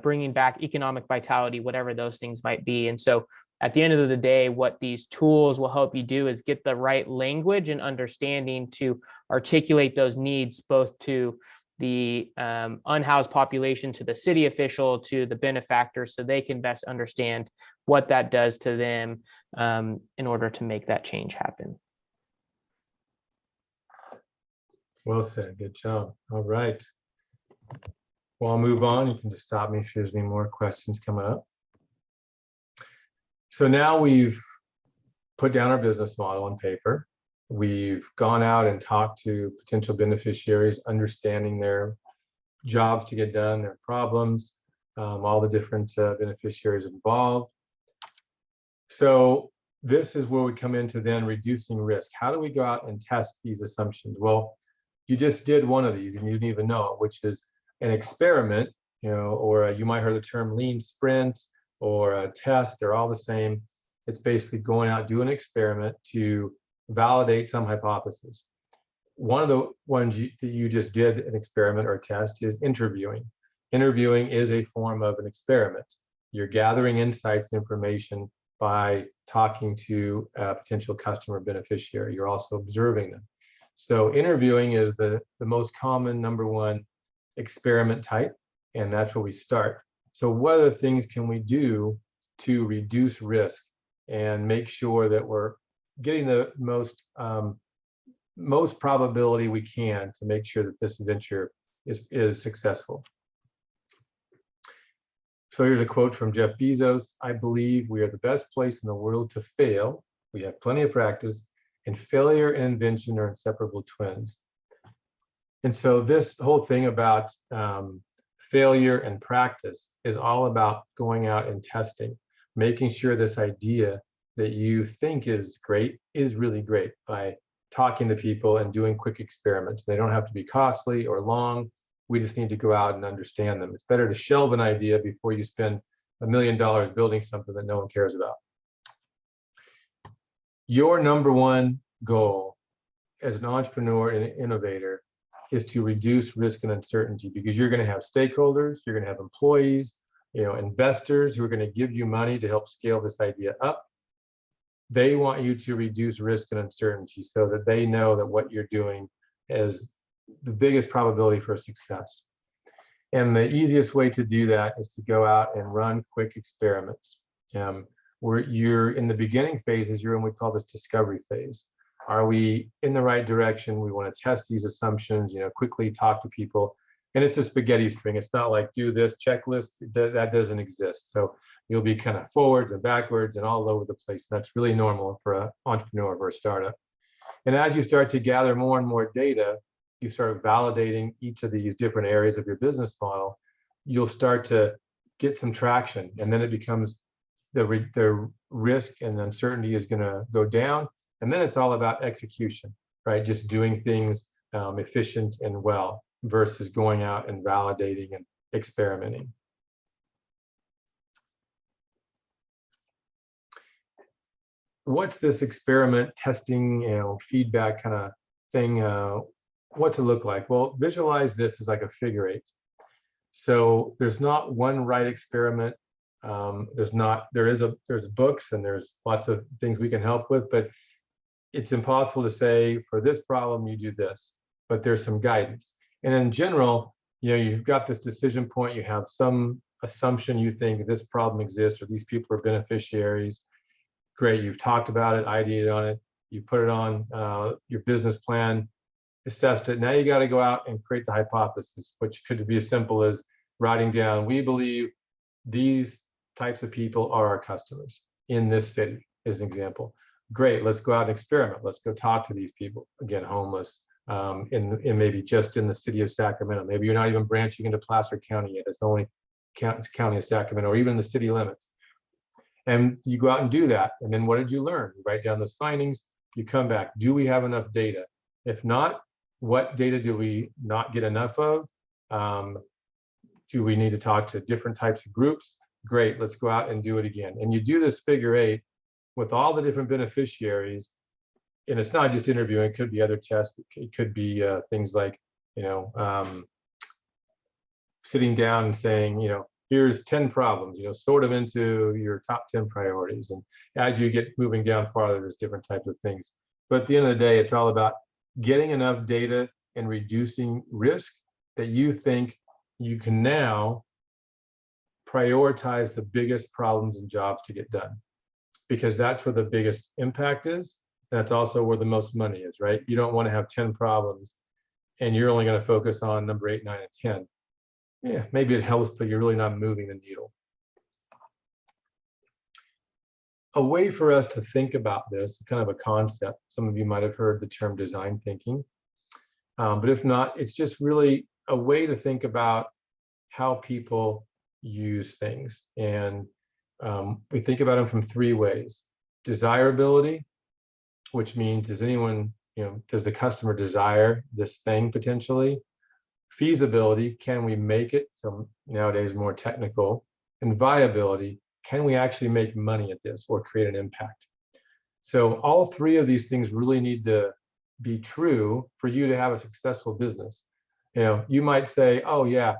bringing back economic vitality, whatever those things might be. And so at the end of the day, what these tools will help you do is get the right language and understanding to articulate those needs, both to the unhoused population, to the city official, to the benefactor, so they can best understand what that does to them in order to make that change happen. Well said. Good job. All right. Well, I'll move on. You can just stop me if there's any more questions coming up. So now we've put down our business model on paper. We've gone out and talked to potential beneficiaries, understanding their jobs to get done, their problems, all the different beneficiaries involved. So this is where we come into then reducing risk. How do we go out and test these assumptions? Well, you just did one of these and you didn't even know it, which is an experiment, or you might hear the term lean sprint or a test. They're all the same. It's basically going out, doing an experiment to validate some hypothesis. One of the ones that you just did an experiment or a test is interviewing. Interviewing is a form of an experiment. You're gathering insights and information by talking to a potential customer beneficiary. You're also observing them. So interviewing is the most common number one experiment type, and that's where we start. So what other things can we do to reduce risk and make sure that we're getting the most probability we can to make sure that this venture is successful? So here's a quote from Jeff Bezos. "I believe we are the best place in the world to fail. We have plenty of practice, and failure and invention are inseparable twins." And so this whole thing about failure and practice is all about going out and testing, making sure this idea that you think is great is really great by talking to people and doing quick experiments. They don't have to be costly or long. We just need to go out and understand them. It's better to shelve an idea before you spend $1 million building something that no one cares about. Your number one goal as an entrepreneur and an innovator is to reduce risk and uncertainty, because you're going to have stakeholders, you're going to have employees, investors who are going to give you money to help scale this idea up. They want you to reduce risk and uncertainty so that they know that what you're doing is the biggest probability for success. And the easiest way to do that is to go out and run quick experiments. Where you're in the beginning phases, you're in what we call this discovery phase. Are we in the right direction? We want to test these assumptions, quickly talk to people. And it's a spaghetti string. It's not like do this checklist, that doesn't exist. So you'll be kind of forwards and backwards and all over the place. That's really normal for an entrepreneur or a startup. And as you start to gather more and more data, you start validating each of these different areas of your business model, you'll start to get some traction. And then it becomes the risk and uncertainty is going to go down. And then it's all about execution, right? Just doing things efficient and well versus going out and validating and experimenting. What's this experiment testing, feedback kind of thing? What's it look like? Well, visualize this as like a figure eight. So there's not one right experiment. There's books and there's lots of things we can help with, but it's impossible to say for this problem, you do this, but there's some guidance. And in general, you've got this decision point, you have some assumption you think this problem exists or these people are beneficiaries. Great, you've talked about it, ideated on it, you put it on your business plan, assessed it. Now you got to go out and create the hypothesis, which could be as simple as writing down, we believe these types of people are our customers in this city, as an example. Great, let's go out and experiment. Let's go talk to these people, again, homeless, in maybe just in the city of Sacramento. Maybe you're not even branching into Placer County yet. It's the only county of Sacramento, or even the city limits. And you go out and do that. And then what did you learn? You write down those findings, you come back. Do we have enough data? If not, what data do we not get enough of? Do we need to talk to different types of groups? Great, let's go out and do it again. And you do this figure eight with all the different beneficiaries. And it's not just interviewing, it could be other tests. It could be things like, sitting down and saying, here's 10 problems, sort them into your top 10 priorities. And as you get moving down farther, there's different types of things. But at the end of the day, it's all about getting enough data and reducing risk that you think you can now prioritize the biggest problems and jobs to get done, because that's where the biggest impact is. That's also where the most money is, right? You don't want to have 10 problems and you're only going to focus on number 8, 9, and 10. Yeah, maybe it helps, but you're really not moving the needle. A way for us to think about this, kind of a concept, some of you might have heard the term design thinking, but if not, it's just really a way to think about how people use things. And we think about them from 3 ways. Desirability, which means does the customer desire this thing potentially? Feasibility, can we make it? So nowadays more technical. And viability, can we actually make money at this or create an impact? So all 3 of these things really need to be true for you to have a successful business. You might say, oh yeah,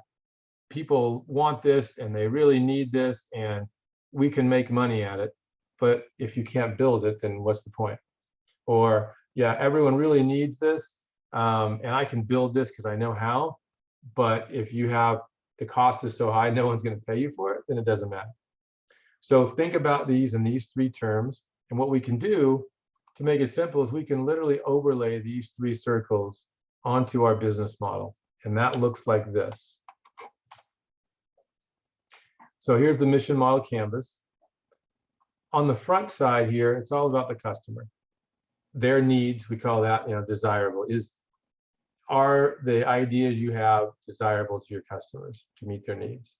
people want this and they really need this and we can make money at it. But if you can't build it, then what's the point? Or yeah, everyone really needs this and I can build this because I know how. But if you have the cost is so high, no one's going to pay you for it, then it doesn't matter. So think about these in these 3 terms. And what we can do to make it simple is we can literally overlay these 3 circles onto our business model. And that looks like this. So here's the mission model canvas. On the front side here, it's all about the customer. Their needs, we call that, desirable. Are the ideas you have desirable to your customers to meet their needs?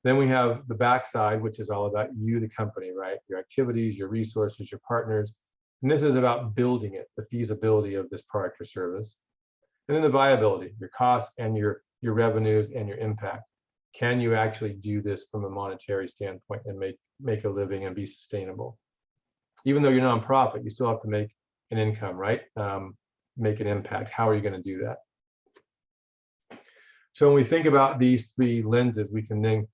Then we have the backside, which is all about you, the company, right? Your activities, your resources, your partners. And this is about building it, the feasibility of this product or service. And then the viability, your costs and your revenues and your impact. Can you actually do this from a monetary standpoint and make a living and be sustainable? Even though you're nonprofit, you still have to make an income, right? Make an impact. How are you going to do that? So when we think about these 3 lenses, we can then,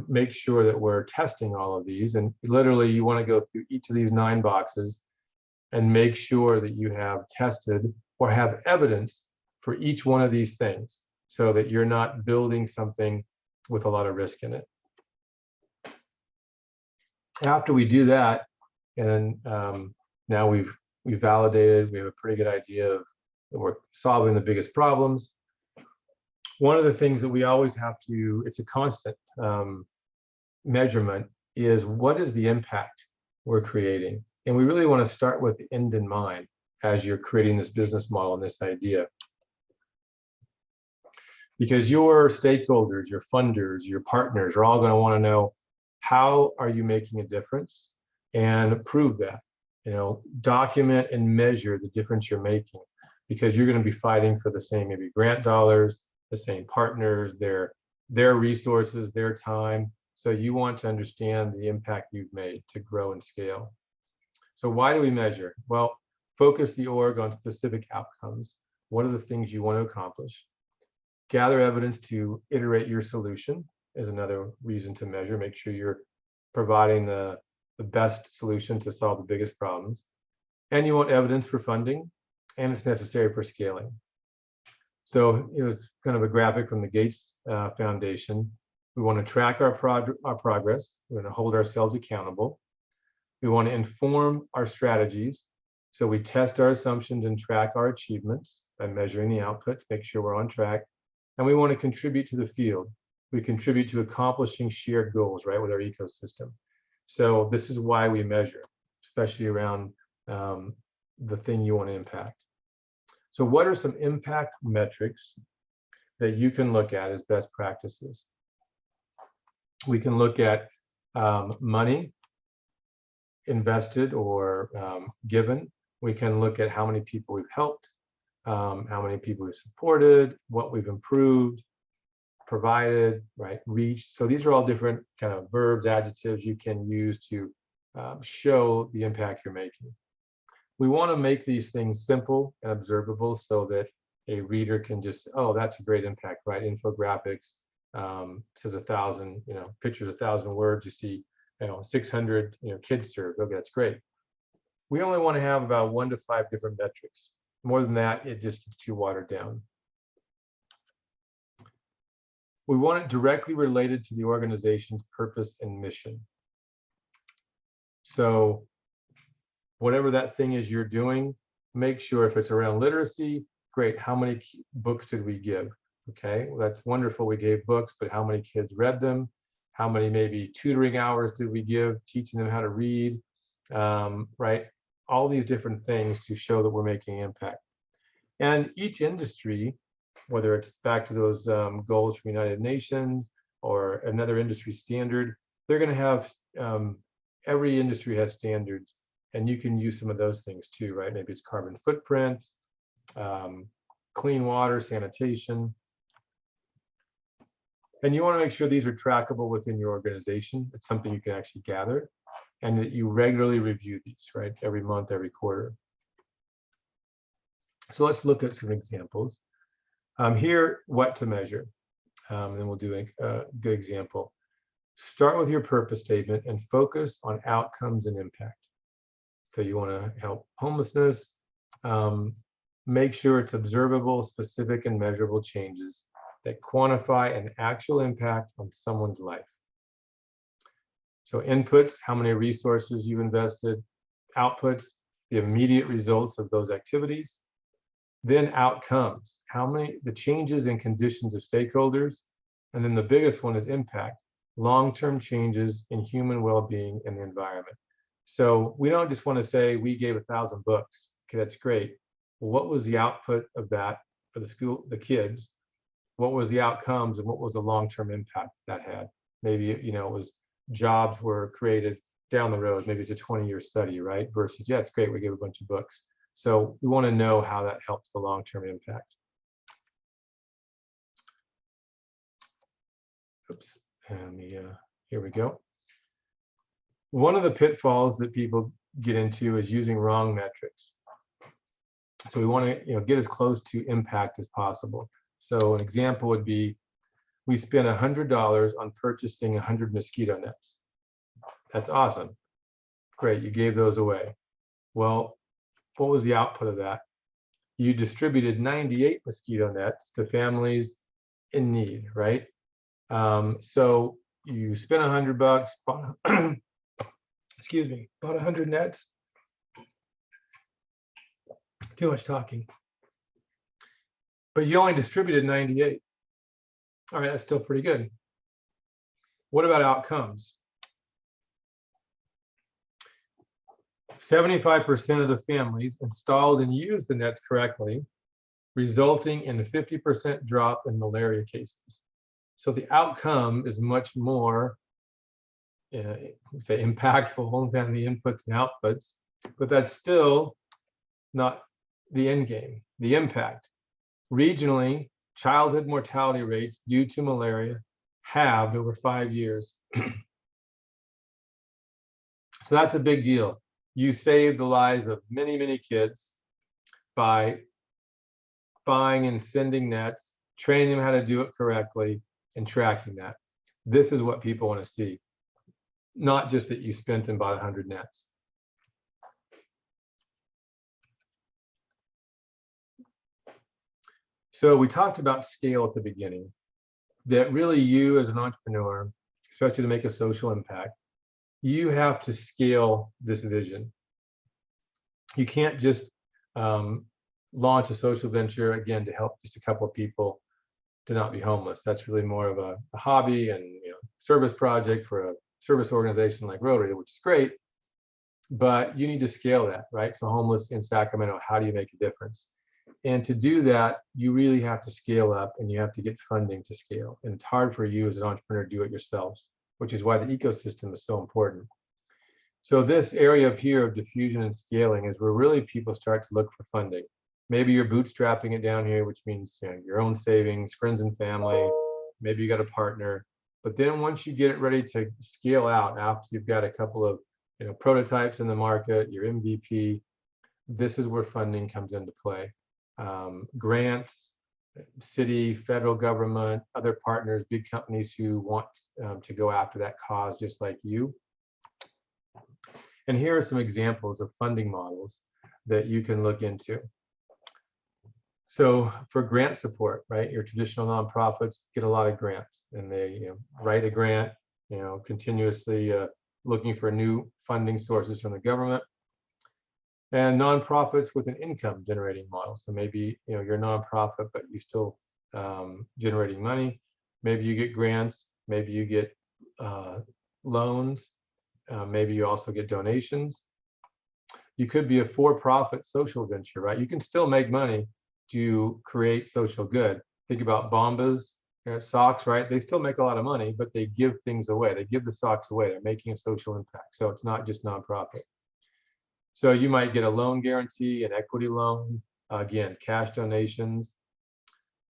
make sure that we're testing all of these. And literally, you want to go through each of these 9 boxes and make sure that you have tested or have evidence for each one of these things, so that you're not building something with a lot of risk in it. After we do that, and now we've validated, we have a pretty good idea of that we're solving the biggest problems. One of the things that we always have to, it's a constant measurement, is what is the impact we're creating? And we really want to start with the end in mind as you're creating this business model and this idea. Because your stakeholders, your funders, your partners are all going to want to know, how are you making a difference? And prove that. Document and measure the difference you're making. because you're going to be fighting for the same maybe grant dollars, the same partners, their resources, their time. So you want to understand the impact you've made to grow and scale. So why do we measure? Well, focus the org on specific outcomes. What are the things you want to accomplish? Gather evidence to iterate your solution is another reason to measure. Make sure you're providing the best solution to solve the biggest problems. And you want evidence for funding, and it's necessary for scaling. So it was kind of a graphic from the Gates Foundation. We want to track our progress. We're going to hold ourselves accountable. We want to inform our strategies. So we test our assumptions and track our achievements by measuring the output to make sure we're on track. And we want to contribute to the field. We contribute to accomplishing shared goals, right, with our ecosystem. So this is why we measure, especially around the thing you want to impact. So what are some impact metrics that you can look at as best practices? We can look at money invested or given. We can look at how many people we've helped, how many people we've supported, what we've improved, provided, right, reached. So these are all different kind of verbs, adjectives you can use to show the impact you're making. We want to make these things simple and observable so that a reader can just, oh, that's a great impact, right? Infographics says 1,000, pictures 1,000 words. You see, 600, kids served. Okay, that's great. We only want to have about 1 to 5 different metrics. More than that, it just gets too watered down. We want it directly related to the organization's purpose and mission. So whatever that thing is you're doing, make sure if it's around literacy, great, how many books did we give? Okay, well, that's wonderful, we gave books, but how many kids read them? How many maybe tutoring hours did we give, teaching them how to read, right? All these different things to show that we're making impact. And each industry, whether it's back to those goals from United Nations or another industry standard, they're going to have, every industry has standards, and you can use some of those things too, right? Maybe it's carbon footprint, clean water, sanitation. And you want to make sure these are trackable within your organization. It's something you can actually gather, and that you regularly review these, right? Every month, every quarter. So let's look at some examples. Here, what to measure. And then we'll do a good example. Start with your purpose statement and focus on outcomes and impact. So you want to help homelessness. Make sure it's observable, specific, and measurable changes that quantify an actual impact on someone's life. So inputs, how many resources you invested. Outputs, the immediate results of those activities. Then outcomes, the changes in conditions of stakeholders. And then the biggest one is impact, long-term changes in human well-being and the environment. So we don't just want to say we gave 1,000 books. Okay, that's great. Well, what was the output of that for the school, the kids? What was the outcomes and what was the long-term impact that had? Maybe, it was jobs were created down the road. Maybe it's a 20-year study, right? Versus, yeah, it's great, we gave a bunch of books. So we want to know how that helps the long-term impact. Oops, and here we go. One of the pitfalls that people get into is using wrong metrics. So we want to get as close to impact as possible. So an example would be, we spent $100 on purchasing 100 mosquito nets. That's awesome. Great, you gave those away. Well, what was the output of that? You distributed 98 mosquito nets to families in need, right? So you spent $100, bought, excuse me, bought 100 nets. Too much talking. But you only distributed 98. All right, that's still pretty good. What about outcomes? 75% of the families installed and used the nets correctly, resulting in a 50% drop in malaria cases. So the outcome is much more, say, impactful than the inputs and outputs, but that's still not the end game, the impact. Regionally, childhood mortality rates due to malaria halved over 5 years. So that's a big deal. You save the lives of many, many kids by buying and sending nets, training them how to do it correctly, and tracking that. This is what people want to see, not just that you spent and bought 100 nets. So we talked about scale at the beginning, that really you as an entrepreneur, especially to make a social impact, you have to scale this vision. You can't just launch a social venture, again, to help just a couple of people to not be homeless. That's really more of a hobby and service project for a service organization like Rotary, which is great, but you need to scale that, right? So homeless in Sacramento, how do you make a difference? And to do that, you really have to scale up and you have to get funding to scale. And it's hard for you as an entrepreneur to do it yourselves, which is why the ecosystem is so important. So this area up here of diffusion and scaling is where really people start to look for funding. Maybe you're bootstrapping it down here, which means your own savings, friends and family, maybe you got a partner. But then once you get it ready to scale out, after you've got a couple of prototypes in the market, your MVP, this is where funding comes into play. Grants, city, federal government, other partners, big companies who want to go after that cause just like you. And here are some examples of funding models that you can look into. So for grant support, right, your traditional nonprofits get a lot of grants and they write a grant, continuously looking for new funding sources from the government. And nonprofits with an income generating model. So maybe you're a nonprofit, but you still generating money. Maybe you get grants, maybe you get loans, maybe you also get donations. You could be a for-profit social venture, right? You can still make money to create social good. Think about Bombas, socks, right? They still make a lot of money, but they give things away. They give the socks away. They're making a social impact. So it's not just nonprofit. So you might get a loan guarantee, an equity loan, again, cash donations.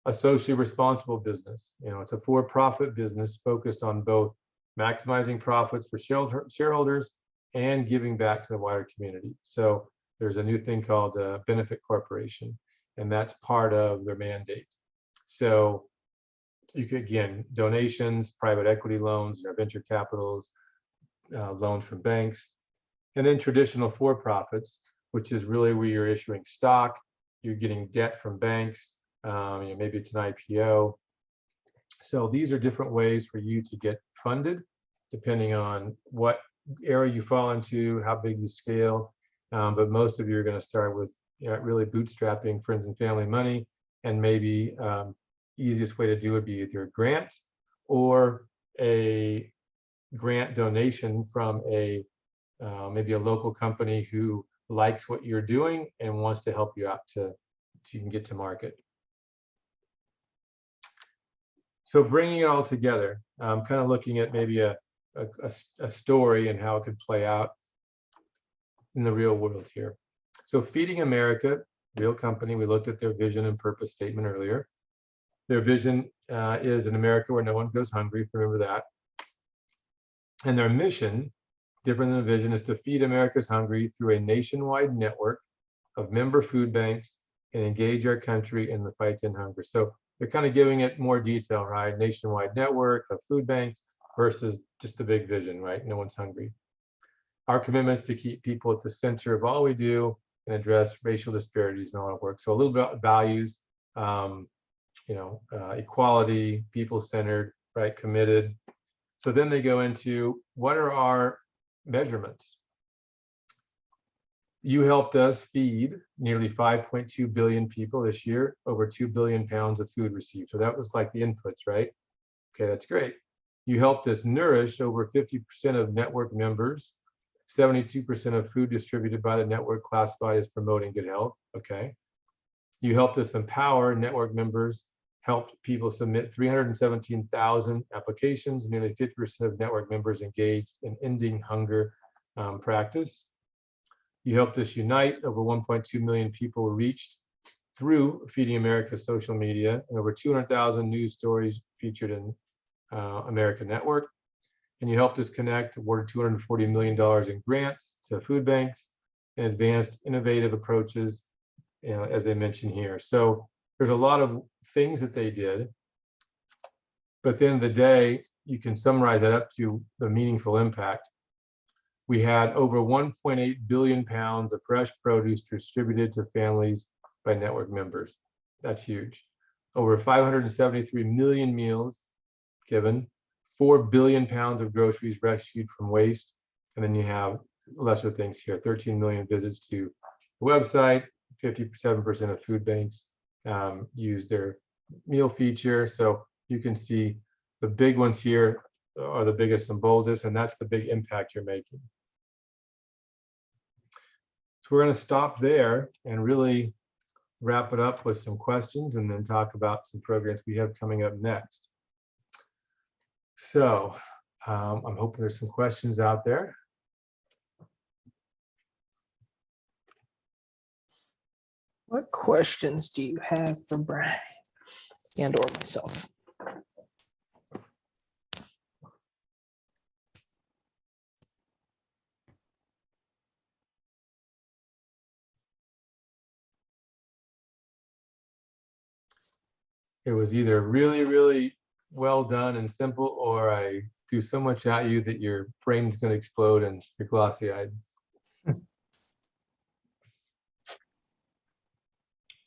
A socially responsible business, it's a for-profit business focused on both maximizing profits for shareholders and giving back to the wider community. So there's a new thing called a benefit corporation, and that's part of their mandate. So you could, again, donations, private equity loans, venture capitals, loans from banks. And then traditional for-profits, which is really where you're issuing stock, you're getting debt from banks, maybe it's an IPO. So these are different ways for you to get funded, depending on what area you fall into, how big you scale. But most of you are going to start with really bootstrapping friends and family money, and maybe easiest way to do it would be either a grant or a grant donation from maybe a local company who likes what you're doing and wants to help you out to you can get to market. So bringing it all together, kind of looking at maybe a story and how it could play out in the real world here. So Feeding America, real company, we looked at their vision and purpose statement earlier. Their vision is an America where no one goes hungry, remember that. And their mission, different than the vision, is to feed America's hungry through a nationwide network of member food banks and engage our country in the fight to end hunger. So they're kind of giving it more detail, right? Nationwide network of food banks versus just the big vision, right? No one's hungry. Our commitment is to keep people at the center of all we do and address racial disparities in all our work. So a little bit about values, equality, people-centered, right? Committed. So then they go into what are our measurements? You helped us feed nearly 5.2 billion people this year, over 2 billion pounds of food received. So that was like the inputs, right? Okay, that's great. You helped us nourish over 50% of network members, 72% of food distributed by the network classified as promoting good health. Okay. You helped us empower network members, helped people submit 317,000 applications, nearly 50% of network members engaged in ending hunger practice. You helped us unite. Over 1.2 million people were reached through Feeding America's social media, and over 200,000 news stories featured in America Network. And you helped us connect, awarded $240 million in grants to food banks and advanced innovative approaches, as they mentioned here. So there's a lot of things that they did. But at the end of the day, you can summarize that up to the meaningful impact. We had over 1.8 billion pounds of fresh produce distributed to families by network members. That's huge. Over 573 million meals given, 4 billion pounds of groceries rescued from waste. And then you have lesser things here, 13 million visits to the website, 57% of food banks use their meal feature. So you can see the big ones here are the biggest and boldest, and that's the big impact you're making. So we're going to stop there and really wrap it up with some questions and then talk about some programs we have coming up next. So I'm hoping there's some questions out there. What questions do you have for Brian and or myself? It was either really, really well done and simple, or I threw so much at you that your brain's going to explode and you're glossy-eyed.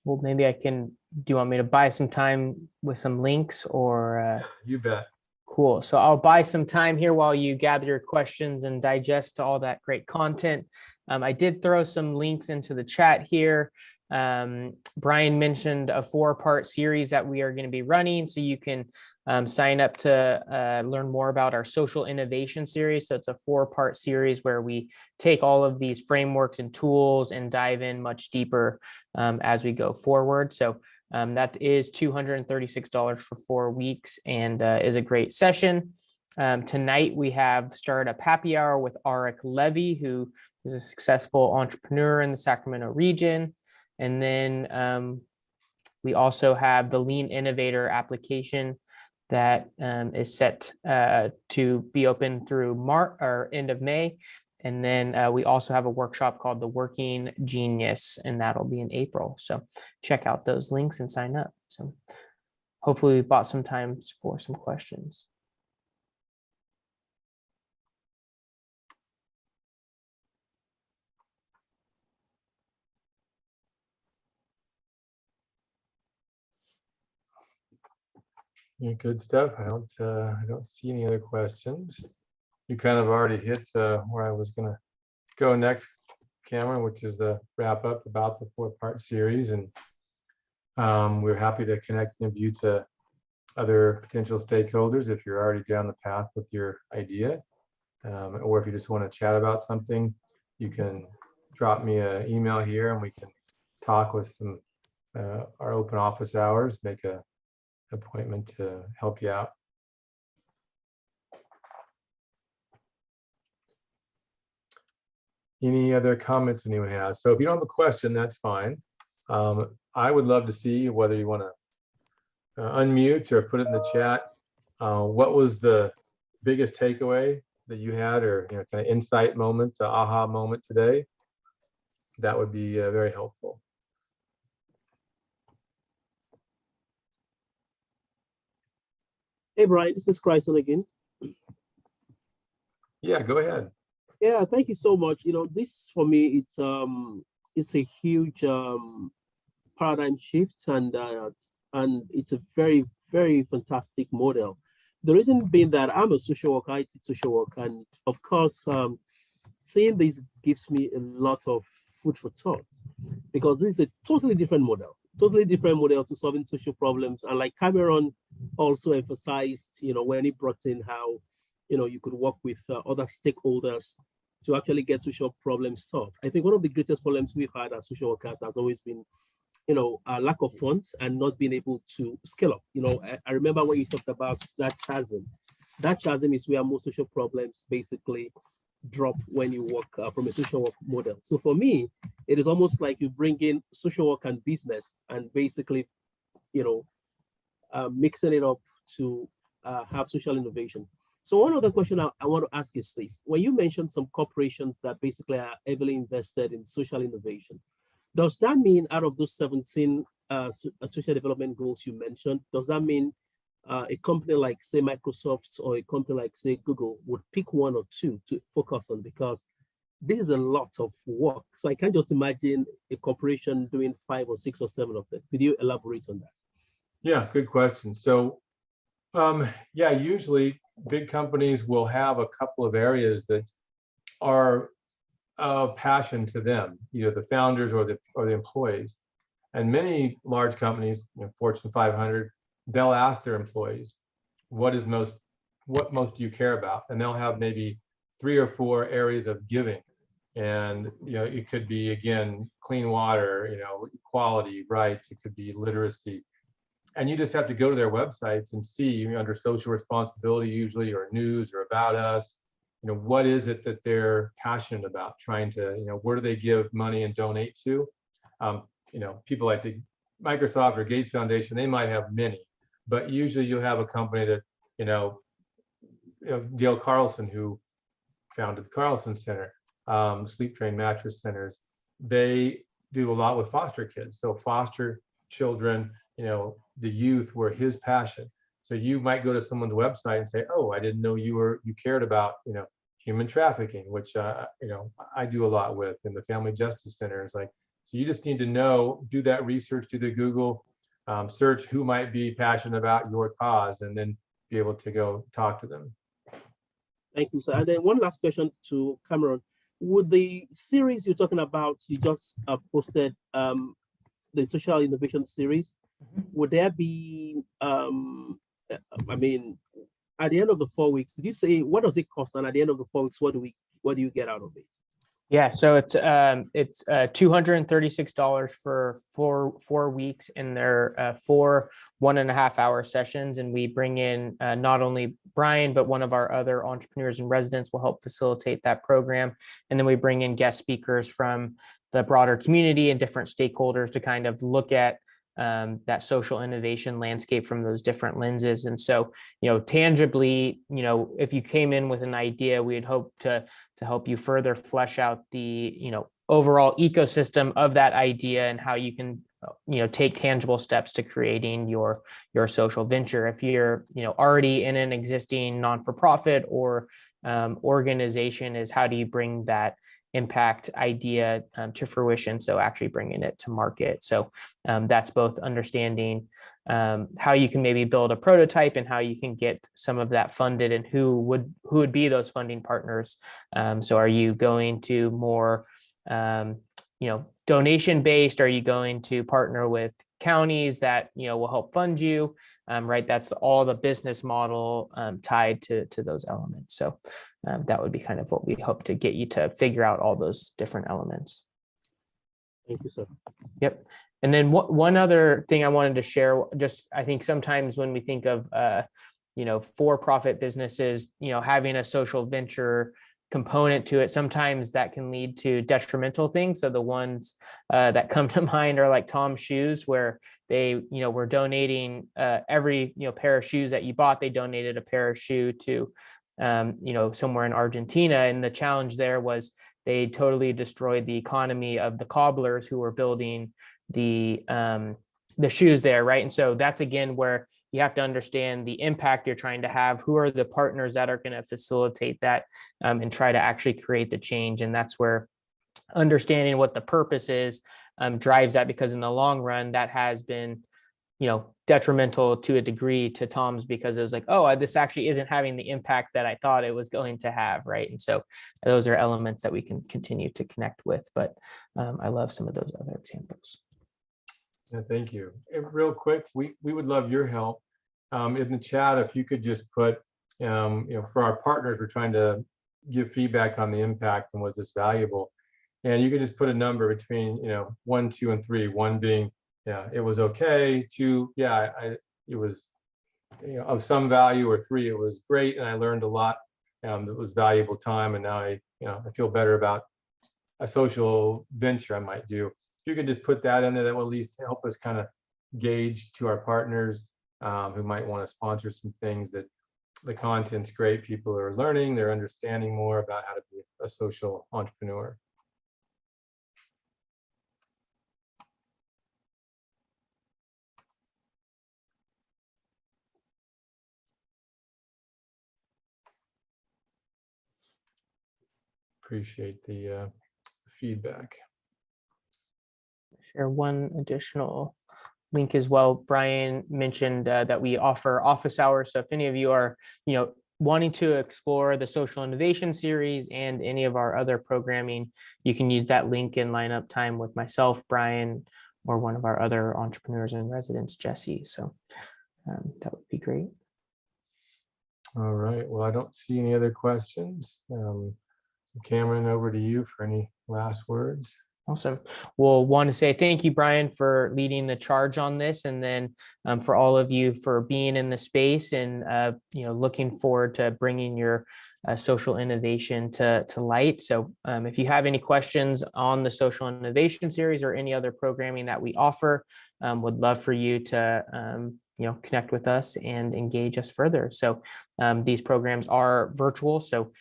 Well, maybe I can, do you want me to buy some time with some links or? You bet. Cool. So I'll buy some time here while you gather your questions and digest all that great content. I did throw some links into the chat here. Brian mentioned a 4-part series that we are going to be running, so you can sign up to learn more about our social innovation series. So it's a 4-part series where we take all of these frameworks and tools and dive in much deeper as we go forward. So that is $236 for 4 weeks and is a great session. Tonight we have Startup Happy Hour with Arik Levy, who is a successful entrepreneur in the Sacramento region. And then we also have the Lean Innovator application that is set to be open through March or end of May. And then we also have a workshop called the Working Genius, and that'll be in April. So check out those links and sign up. So hopefully we bought some time for some questions. Yeah, good stuff. I don't see any other questions. You kind of already hit where I was going to go next, Cameron, which is the wrap up about the 4-part series. And we're happy to connect you to other potential stakeholders if you're already down the path with your idea, or if you just want to chat about something, you can drop me an email here and we can talk with some our open office hours, make a appointment to help you out. Any other comments anyone has? So if you don't have a question, that's fine. I would love to see whether you want to unmute or put it in the chat. What was the biggest takeaway that you had, or kind of insight moment, the aha moment today? That would be very helpful. Hey, Brian, this is Chryson again. Yeah, go ahead. Yeah, thank you so much. This for me, it's a huge paradigm shift, and it's a very, very fantastic model. The reason being that I'm a social worker, I teach social work, and of course, seeing this gives me a lot of food for thought, because this is a totally different model to solving social problems. And like Cameron also emphasized, when he brought in how, you could work with other stakeholders to actually get social problems solved. I think one of the greatest problems we've had as social workers has always been, a lack of funds and not being able to scale up. I remember when you talked about that chasm. That chasm is where most social problems basically drop when you work from a social work model. So for me, it is almost like you bring in social work and business and basically, mixing it up to have social innovation. So one other question I want to ask is this: when you mentioned some corporations that basically are heavily invested in social innovation, does that mean out of those 17 social development goals you mentioned, does that mean a company like, say, Microsoft or a company like, say, Google would pick one or two to focus on? Because this is a lot of work. So I can't just imagine a corporation doing 5 or 6 or 7 of them. Could you elaborate on that? Yeah, good question. So, yeah, usually big companies will have a couple of areas that are of passion to them, either the founders or the employees. And many large companies, Fortune 500, they'll ask their employees, what most do you care about? And they'll have maybe 3 or 4 areas of giving. And it could be, again, clean water, equality, rights, it could be literacy. And you just have to go to their websites and see, under social responsibility usually, or news, or about us, what is it that they're passionate about, trying to, where do they give money and donate to? People like the Microsoft or Gates Foundation, they might have many, but usually you'll have a company that, Gail Carlson, who founded the Carlson Center, Sleep Train Mattress Centers, they do a lot with foster kids. So foster children, the youth were his passion. So you might go to someone's website and say, oh, I didn't know you cared about, human trafficking, which, I do a lot with in the Family Justice Centers. So you just need to do that research, do the Google search, who might be passionate about your cause, and then be able to go talk to them. Thank you, sir. And then one last question to Cameron. Would the series you're talking about, you just posted, the social innovation series, would there be, at the end of the 4 weeks, did you say, what does it cost? And at the end of the 4 weeks, what do you get out of it? Yeah, so it's $236 for four weeks, and they're 4 1.5-hour sessions. And we bring in not only Brian, but one of our other entrepreneurs in residence will help facilitate that program. And then we bring in guest speakers from the broader community and different stakeholders to kind of look at that social innovation landscape from those different lenses. And so, tangibly, if you came in with an idea, we'd hope to help you further flesh out the, overall ecosystem of that idea and how you can, take tangible steps to creating your social venture. If you're, already in an existing non-for-profit or organization, is how do you bring that impact idea to fruition? So actually bringing it to market. So that's both understanding how you can maybe build a prototype and how you can get some of that funded, and who would be those funding partners. So are you going to more, donation based? Are you going to partner with counties that, will help fund you? Right. That's all the business model tied to those elements. So that would be kind of what we hope to get you to figure out, all those different elements. Thank you, sir. Yep. And then one other thing I wanted to share, just I think sometimes when we think of, for-profit businesses, having a social venture component to it, sometimes that can lead to detrimental things. So the ones that come to mind are like Tom's Shoes, where they, were donating every, pair of shoes that you bought, they donated a pair of shoe to, somewhere in Argentina. And the challenge there was they totally destroyed the economy of the cobblers who were building the shoes there, right? And so that's, again, where you have to understand the impact you're trying to have, who are the partners that are going to facilitate that, and try to actually create the change. And that's where understanding what the purpose is drives that, because in the long run, that has been, detrimental to a degree to Tom's, because it was like, oh, this actually isn't having the impact that I thought it was going to have, right? And so those are elements that we can continue to connect with. But I love some of those other examples. Yeah, thank you. Real quick, we would love your help in the chat. If you could just put, for our partners, we're trying to give feedback on the impact and was this valuable. And you could just put a number between, 1, 2, and 3. 1 being, yeah, it was okay. 2, yeah, it was, of some value. Or 3, it was great and I learned a lot. It was valuable time, and now I, I feel better about a social venture I might do. If you could just put that in there, that will at least help us kind of gauge to our partners who might want to sponsor some things, that the content's great, people are learning, they're understanding more about how to be a social entrepreneur. Appreciate the feedback. Share one additional link as well. Brian mentioned that we offer office hours. So if any of you are, wanting to explore the social innovation series and any of our other programming, you can use that link and line up time with myself, Brian, or one of our other entrepreneurs in residence, Jesse. So that would be great. All right. Well, I don't see any other questions. Cameron, over to you for any last words. Awesome. Well, want to say thank you, Brian, for leading the charge on this, and then for all of you for being in the space and looking forward to bringing your social innovation to light. So if you have any questions on the social innovation series or any other programming that we offer, would love for you to connect with us and engage us further. So these programs are virtual. So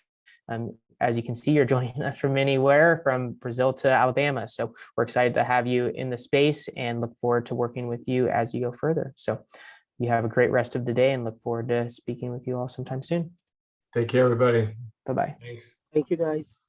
as you can see, you're joining us from anywhere, from Brazil to Alabama. So we're excited to have you in the space and look forward to working with you as you go further. So you have a great rest of the day and look forward to speaking with you all sometime soon. Take care, everybody. Bye-bye. Thanks. Thank you, guys.